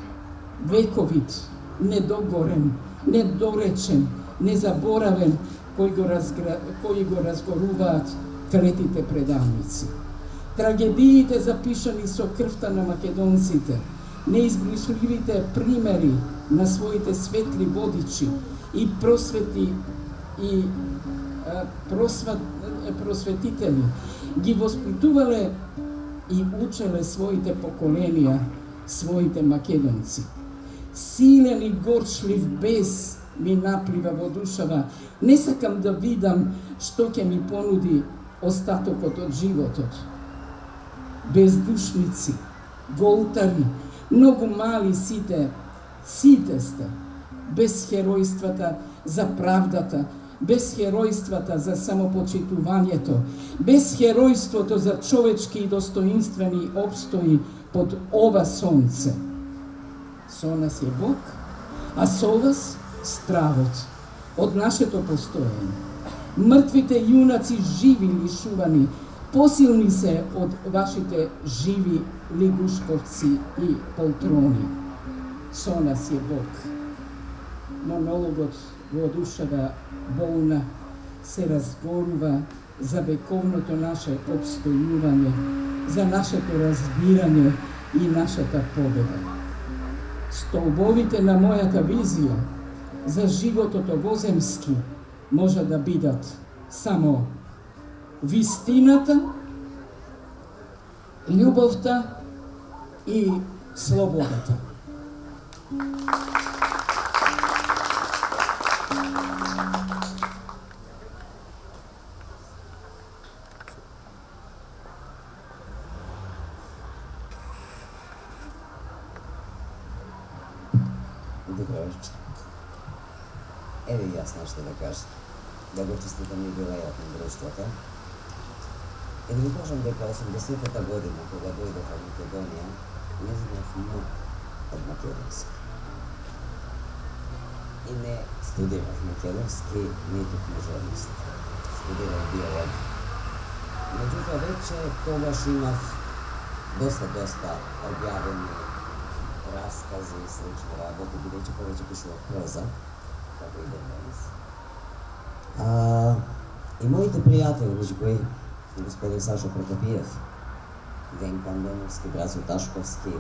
вековит, недогорен, недоречен, незаборавен, кои го разгоруваат третите предавници. Трагедиите запишани со крвта на македонците, неизбришливите примери на своите светли водичи и просветители ги воспитувале и учеле своите поколенија, своите македонци. Силен и горчлив бес ми наплива во душава. Не сакам да видам што ќе ми понуди остатокот од животот. Бездушници, голтари, многу мали сите сте, без херојствата за правдата, без херојствата за самопочитувањето, без херојството за човечки и достоинствени обстои под ова сонце. Со нас е Бог, а со вас стравот од нашето постоење. Мртвите јунаци живи лишувани, посилни се од вашите живи лигушковци и полтрони. Со нас е Бог. Монологот во душава болна се разгорува за вековното наше обстојување, за нашето разбирање и нашата победа. Столбовите на мојата визија за животот овоземски може да бидат само вистината, љубовта и слободата. Добро вечер. Еве и јас нешто да кажам. Да го честитам јубилејот на друштвото. И да ви кажам дека 80-та година, кога дојдов во Македонија, не знаев му од македонски. И не студирав македонски, ниту книжевност. Студирав биологија. Меѓутоа вече тогаш имав доста објавени раскази и слични работи, бидејќи повеќе пишував проза, како и ден денес. И моите пријатели, меѓу кои господин Сашо Прокопиев, Венко Андоновски, Бразо Ташковски,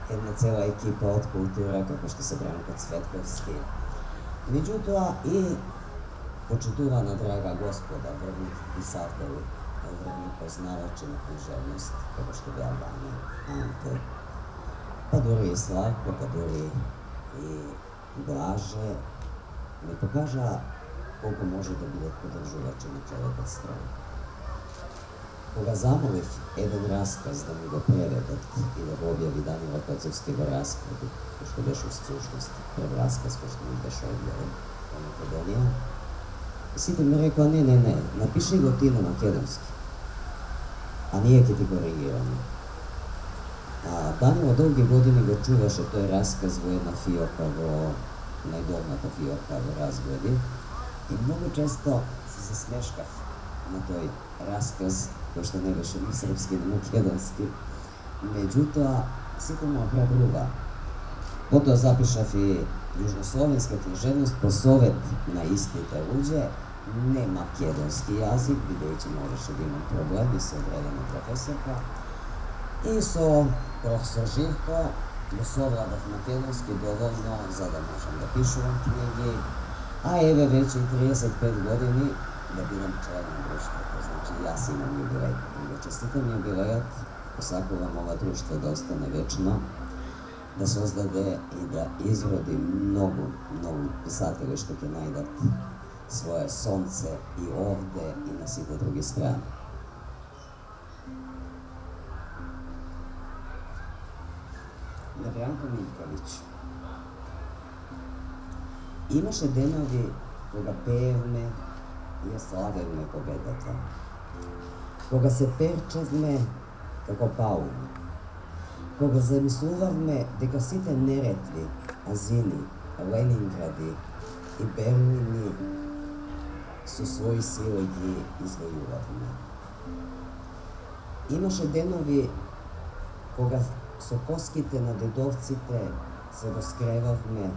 една цела екипа од култура, како што се Бранко Цветковски. Меѓутоа и почитувана драга господа, врвни писатели, врвни познавачи на книжевност, како што беа Ваня, Анте, па дури и Славко, па дури и Блаже, ми покажа колку може да бидат подржувачи на човекот стран. Кога замолив еден расказ да ми го преведат и да го објави Данило Коцевски во расклади, кој што беше всушност прв расказ кој што ми беше објавен во Македонија, сите ми рекоа не, напиши го ти на македонски, а ние ќе ти коригираме. Данило долги години го чуваше тој расказ во една фиока во најдолната фиока во Разгради и многу често се смешкав на тој расказ кој што не беше ни српски, ни македонски. Меѓутоа, сите ме охрабрува. Потоа запишав и јужнословенска книжевност по совет на истите луѓе, не македонски јазик, бидејќи можеше да имам проблеми со одредена професорка. И со професор Живко го совладав македонски доволно за да можам да пишувам книги, а еве веќе 35 години да бидам член на друштвото. Значи, јас имам јубилеј. Да честитам јубилејот, посакувам ова друштво да остане вечно, да создаде и да изроди многу писатели што ќе најдат свое сонце и овде и на сите други страни. На Бранко Милковиќ. Имаше денови кога пеевме и ја славевме победата. Кога се перчевме како пауни. Кога замислувавме дека сите Неретви, Азини, Ленингради и Берлини со своји сили ги извојувавме. Имаше денови кога со коските на дедовците се раскревавме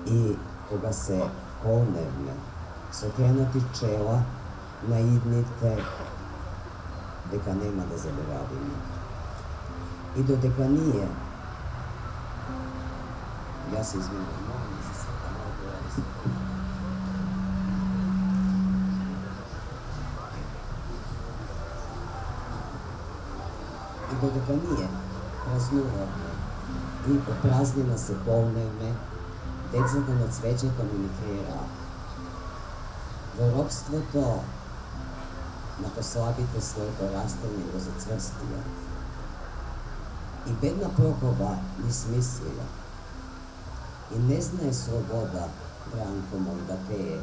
и кога се колневме со кренати чела на идните дека нема да заборавиме. И додека ние, јас се извинувам, морам да се света малку да И додека ние празнуваме и по празнина се полневме, децата на цвеќето ни креираа. Во робството на послабите своето растење го зацврстија. И бедна Прокоба ни смислија. И не знае слобода, Бранко мој, да пее,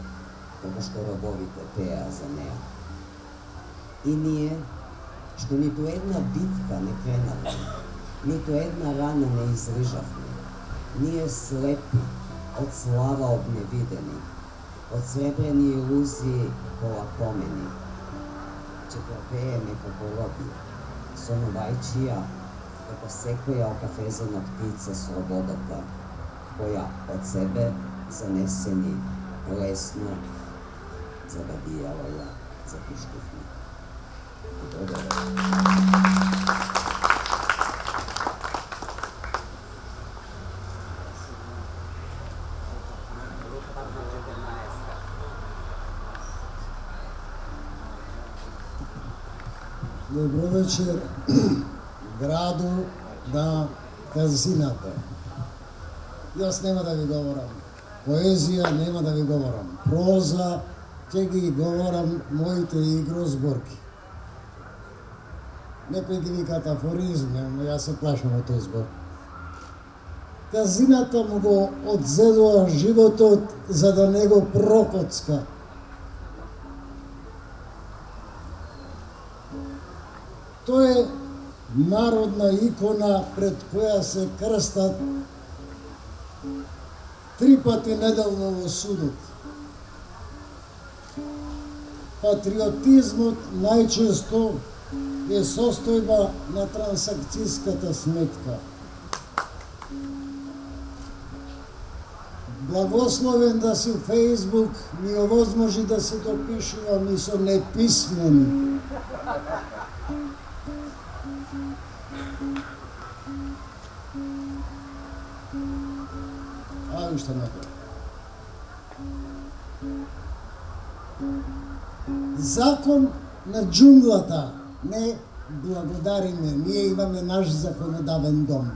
како што робовите пеа за неа. И ние, што ниту една битка не кренавме, ниту една рана не излижавме, ние слепи, од слава обневидени, од сребрени илузии полакомени, че пропееме како роби, со новајчија, како секоја окафезена птица слободата, која од себе занесени лесно забадијала ја запуштивме. Добро вечер, граду на казината. Јас нема да ви говорам поезија, нема да ви говорам проза, ќе ги говорам моите игрозборки. Некои ги викаат афоризми, но јас се плашам од тој збор. Казината му го одзедува животот за да не го прокоцка. Тој е народна икона пред која се крстат 3 пати неделно во судот. Патриотизмот најчесто е состојба на трансакцијската сметка. Благословен да си Фејсбук ми овозможи да се допишувам и со неписмени. А уште напред. Закон на џунглата. Не благодариме, ние имаме наш законодавен дом.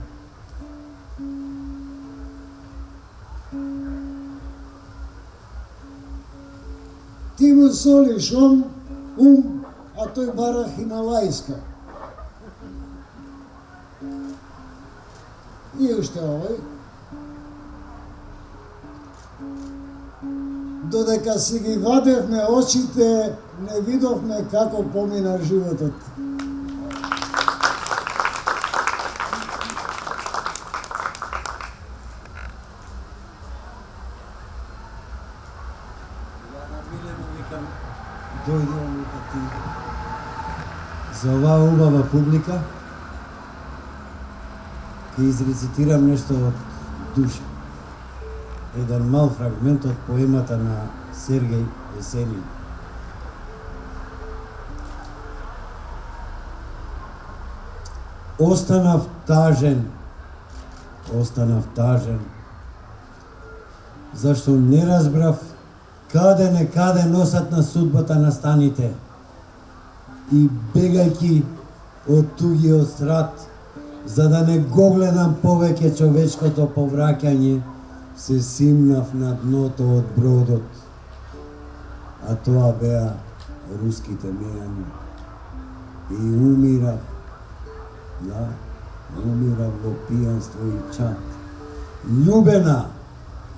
Ти му солиш а тој бара хималајска. И уште овој. Додека си ги вадевме очите, не видовме како помина животот. Дојдувам и ти за оваа убава публика ќе изрецитирам нешто од душа. Еден мал фрагмент од поемата на Сергеј Есенин. Останав тажен, зашто не разбрав каде некаде носат на судбата на станите и бегајќи од тугиот страт, за да не го гледам повеќе човечкото повраќање, се симнав на дното од бродот, а тоа беа руските мејани. И умирав во пијанство и чат. Љубена,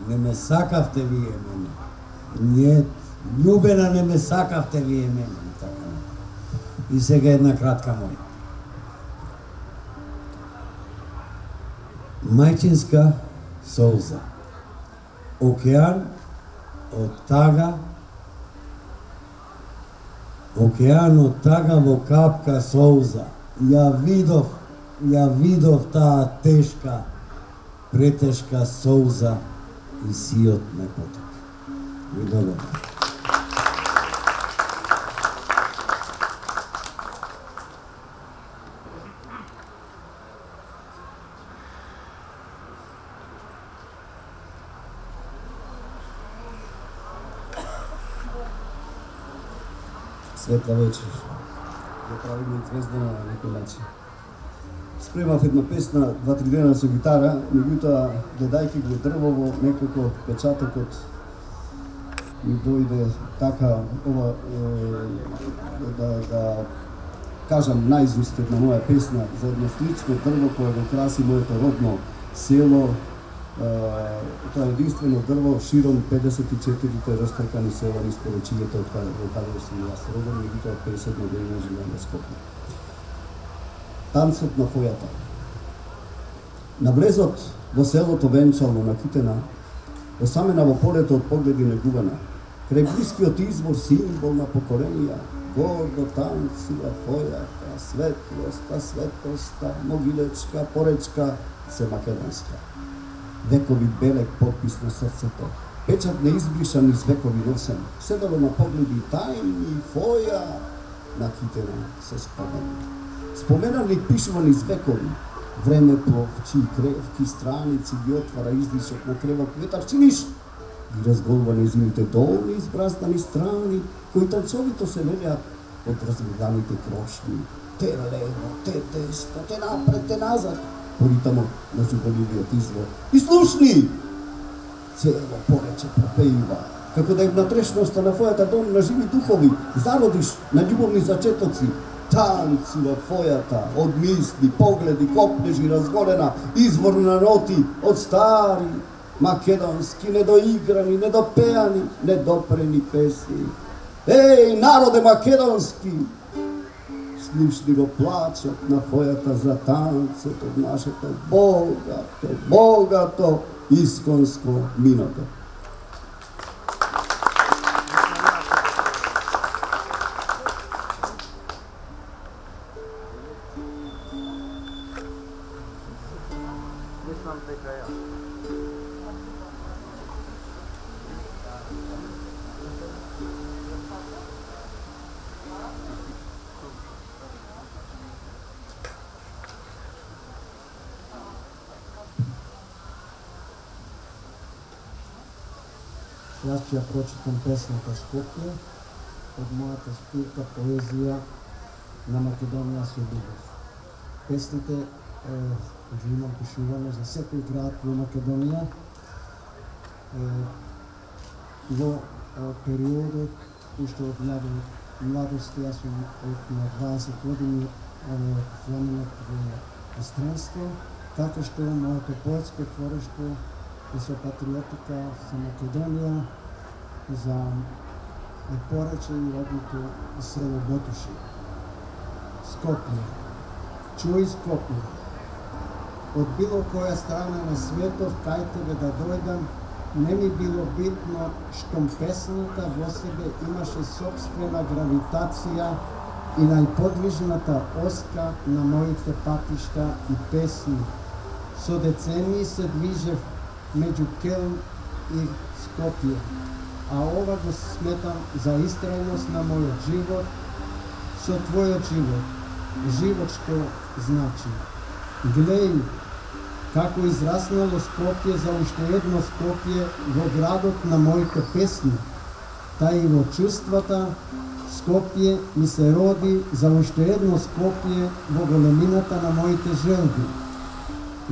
не ме сакавте вие мене. Не, љубена, не ме сакавте вие мене. И сега една кратка моја. Мајчинска солза. Океан од тага во капка солза. Ја видов таа тешка, претешка солза и сиот ме потоп. Ви добро. Светла вечер. Ја правиме и Звездана на некој начин. Спремав една песна 2-3 дена со гитара, меѓутоа додајќи го дрвово, некако печатокот ми дојде така ова да кажам наизуст една моја песна за едно слично дрво кое го краси моето родно село. Тоа е единствено дрво широм 54 растркани села низ Поречињето од каде сум јас роден, меѓутоа 50 година живеам во Скопје. Танцот на фојата. На влезот во селото венчално на Китена, осамена во полето од погледи негувана, крај блискиот извор символ на поколенија, гордо танцува фојата, светлоста, могилечка, поречка, се македонска. Векови белек подпис на срцето, печат неизбришан из векови носен, седало на погледи тајни фоја на Китена се спомени. Споменани пишувани из векови, време пловчи, кревки, страници ги отвара издишок на кревок ветар чиниш и разголва незините долни избраздани страни, кои танцовито се лелеат од разгледаните крошни. Те лево, те десно, те напред, те назад, по ритамот на жуболивиот извор. И слушни! Цело порече пропеива, како да е внатрешноста на твојата дом на живи духови, зародиш на љубовни зачетоци, танцува фојата од мисли, погледи, копнежи разгорена, извор на ноти од стари, македонски, недоиграни, недопеани, недопрени песни. Еј, народе македонски! Слушни го плачот на фојата за танцот од нашето богато, исконско миното. Јас ќе ја прочитам песната Скопје од мојата спирка поезија на Македонија со љубов. Песните ги имам пишувано за секој град во Македонија. Во периодот, уште од младост, јас сум на 20 години фламенат во пространство, така што моето поетско творештво е со патриотика за Македонија, за Порече и родното село Ботуши. Скопје. Чуј Скопје. Од било која страна на светот кај тебе да дојдам, не ми било битно штом песната во себе имаше собствена гравитација и најподвижната оска на моите патишта и песни. Со децении се движев меѓу Келн и Скопје, а ова го сметам за истрајност на мојот живот со твојот живот. Живот што значи. Глеј како израснало Скопје за уште едно Скопје во градот на моите песни, та и во чувствата Скопје ми се роди за уште едно Скопје во големината на моите желби.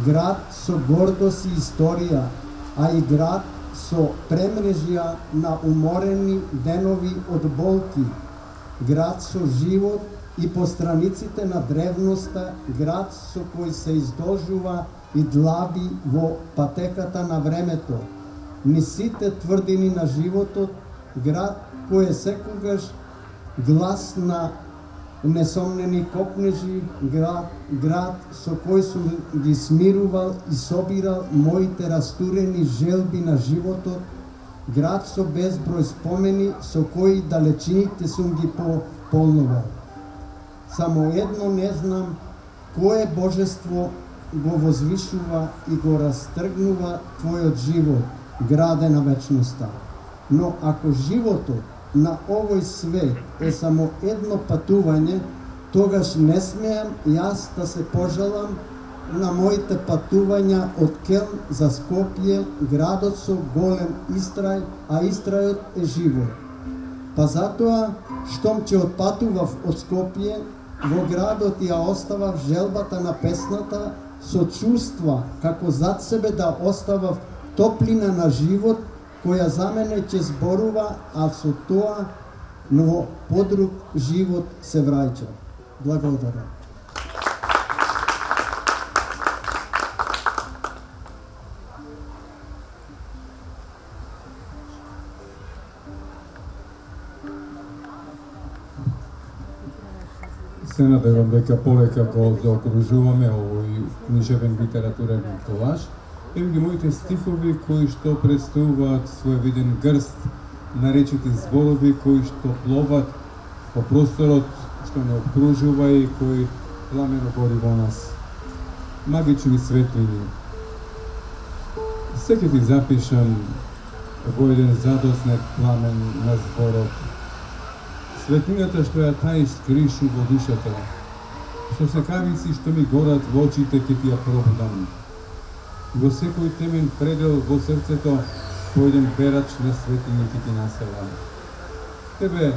Град со гордост и историја, а и град со премрежја на уморени денови од болки. Град со живот и по страниците на древноста, град со кој се издолжува и длаби во патеката на времето. Ни сите тврдини на животот, град кој е секогаш глас на несомнени копнежи, град со кој сум ги смирувал и собирал моите растурени желби на животот, град со безброј спомени со кои далечините сум ги пополнувал. Само едно не знам, кое божество го возвишува и го растргнува твојот живот, граде на вечноста. Но ако животот на овој свет е само едно патување, тогаш не смеам јас да се пожалам на моите патувања од Келн за Скопје, градот со голем истрај, а истрајот е живот. Па затоа, штом ќе отпатував од Скопје, во градот ја оставав желбата на песната со чувства, како зад себе да оставав топлина на живот, која за мене ќе зборува, а со тоа во подруг живот се враќа. Благодарам. Се надевам дека полека го заокружуваме овој книжевен литературен колаж. Еви ги моите стихови кои што представуваат своевиден грст наречити зборови кои што пловат по просторот што не обкружува и кои пламено гори во нас. Магични светлини. Се ќе ти запишам во еден задоснет пламен на зборот. Светлината што ја таиш скришу во душата, со секавици што ми горат во очите ќе ти ја пробудам. Во секој темен предел во срцето по еден берач на светлини ќе ти населам. Тебе,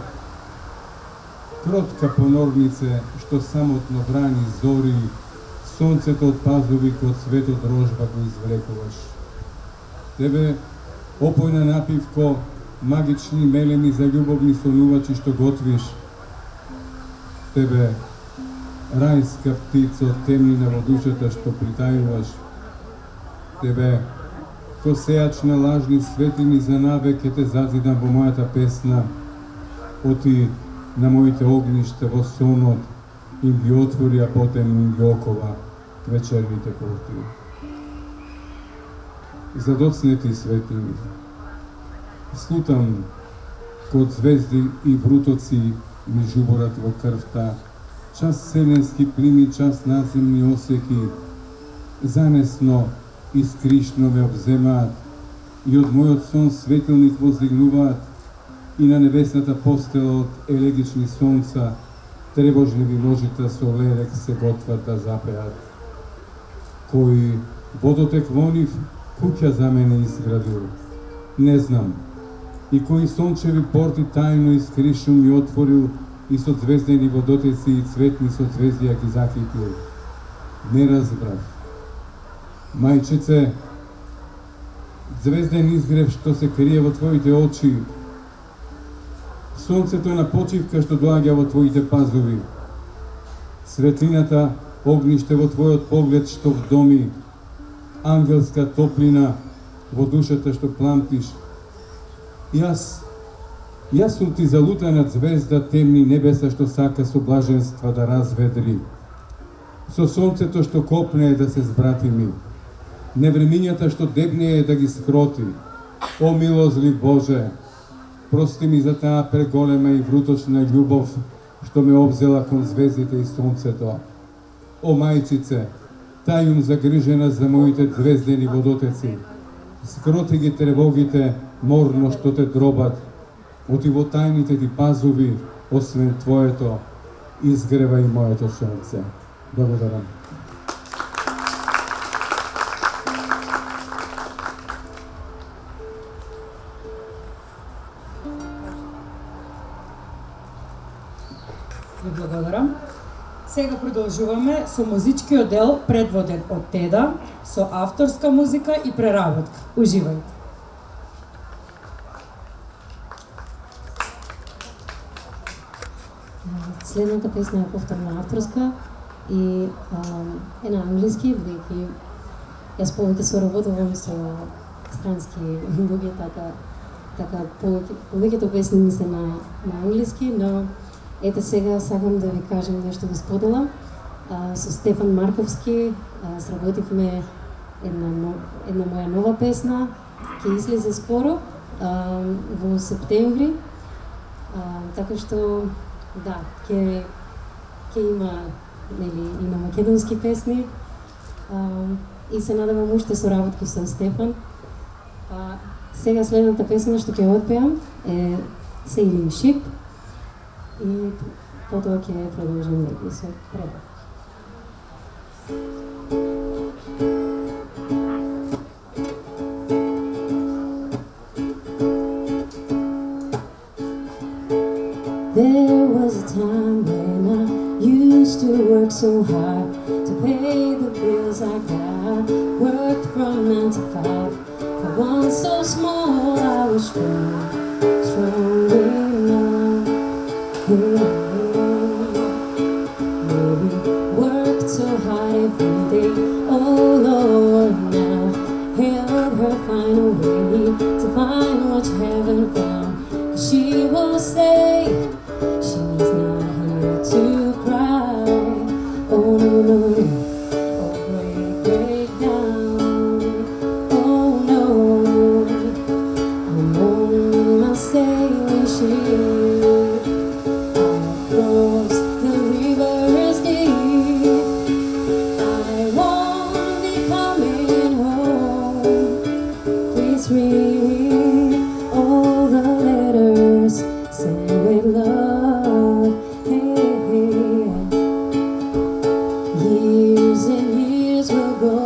кротка понорнице што самотно врани зори, сонцето од пазови код светот рожба го извлекуваш. Тебе, опојна напивко, магични мелени за љубовни сонувачи што готвиш. Тебе, рајска птица од темнина во душата што притајуваш. Тебе, ко сејач на лажни светлини за навек ќе те зазидам во мојата песна. Оти на моите огништа во сонот им ги отвори, а потем им ги окова вечерните порти. Задоцнети светлини. Слутам код звезди и врутоци ми жуборат во крвта, час вселенски плими, час наземни осеки, занесно и скришно ме обземаат, и од мојот сон светилник воздигнуваат, и на небесната постела од елегични сонца, тревожливи ножита со лелек се готват да запеат. Кој водотек вонив, куќа за мене изградил. Не знам, и кои сончеви порти тајно искришум ми отворил и со звездени водотеци и цветни созвездија ги закипил. Не разбрав. Мајчице, звезден изгрев што се крие во твоите очи, сонцето на почивка што доаѓа во твоите пазуви, светлината, огниште во твојот поглед што вдоми, ангелска топлина во душата што пламтиш. Јас сум ти залутана звезда, темни небеса што сака со блаженства да разведри. Со сонцето што копне да се збратими, невремињата што дебне да ги скроти. О милозлив Боже, прости ми за таа преголема и вруточна љубов што ме обзела кон звездите и сонцето. О мајчице, тајум загрижена за моите звездени водотеци, скроти ги тревогите морно што те дробат, оти во тајните ти пазуви, освен Твоето, изгрева и моето сонце. Благодарам. Ви благодарам. Сега продолжуваме со музичкиот дел предводен од Теда, со авторска музика и преработка. Уживајте. Следната песна е повторна авторска и е на англиски, бидејќи јас повеќе соработувам со странски луѓе, така повеќето песни ми се на англиски, но ете сега сакам да ви кажам нешто, да споделам. Со Стефан Марковски сработивме една моја нова песна, ќе излезе скоро, во септември, така што да, ќе има и на македонски песни и се надевам уште соработки со Стефан. Сега следната песна што ќе отпеам е Sailing Ship и потоа ќе продолжим со превод. There was a time when I used to work so hard to pay the bills I got. Worked from 9 to 5. For one so small, I was strong enough. Maybe worked so hard every day. Oh Lord, now help her find a way to find what you haven't found. 'Cause she will say she's not here to cry. Oh no, no, no. Oh, break down. Oh no, I'm on my sailing ship. Across the rivers deep. I won't be coming home. Please read all the letters sent with love. Hey, hey. Years and years will go.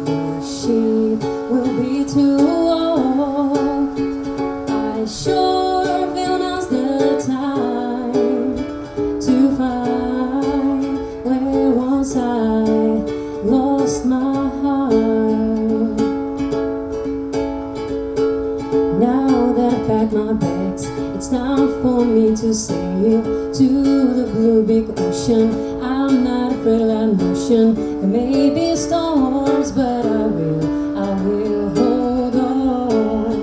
The ship will be too old. I sure feel now's the time to find where once I lost my heart. Now that I've packed my bags, it's time for me to sail to the blue big ocean. I'm not afraid of that notion. There may be storms, but I will hold on.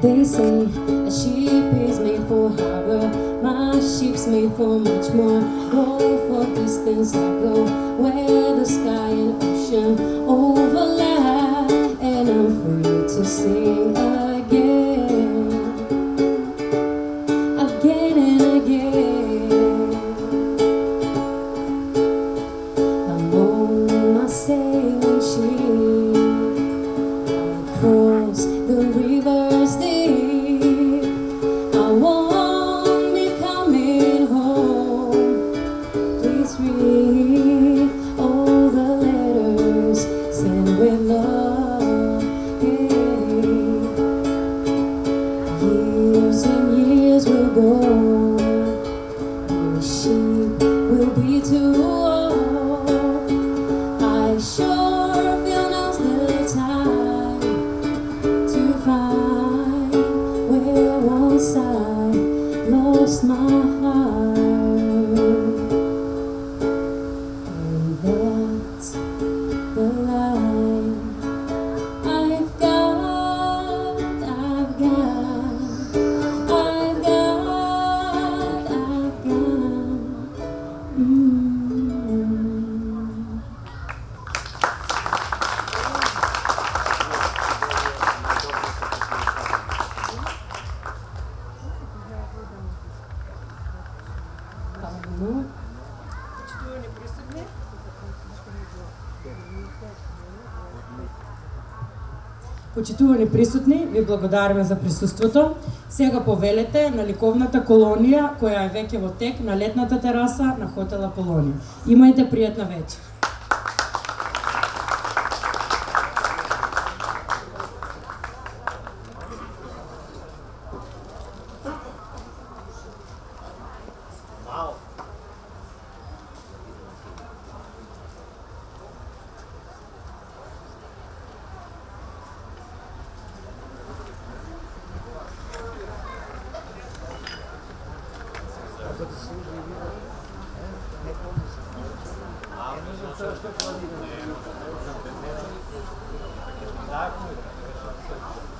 They say a ship is made for harbor, my ship's made for much more. Go for distance I go, where the sky and ocean overlap, and I'm free to sing again, again and again. I'm on my sailing ship, across the rivers deep. I won't be coming home. Please read all the letters Почитувани присутни, ви благодариме за присуството. Сега повелете на ликовната колонија која е веќе во тек на летната тераса на хотел Аполонија. Имајте пријатна вечер. Tako je.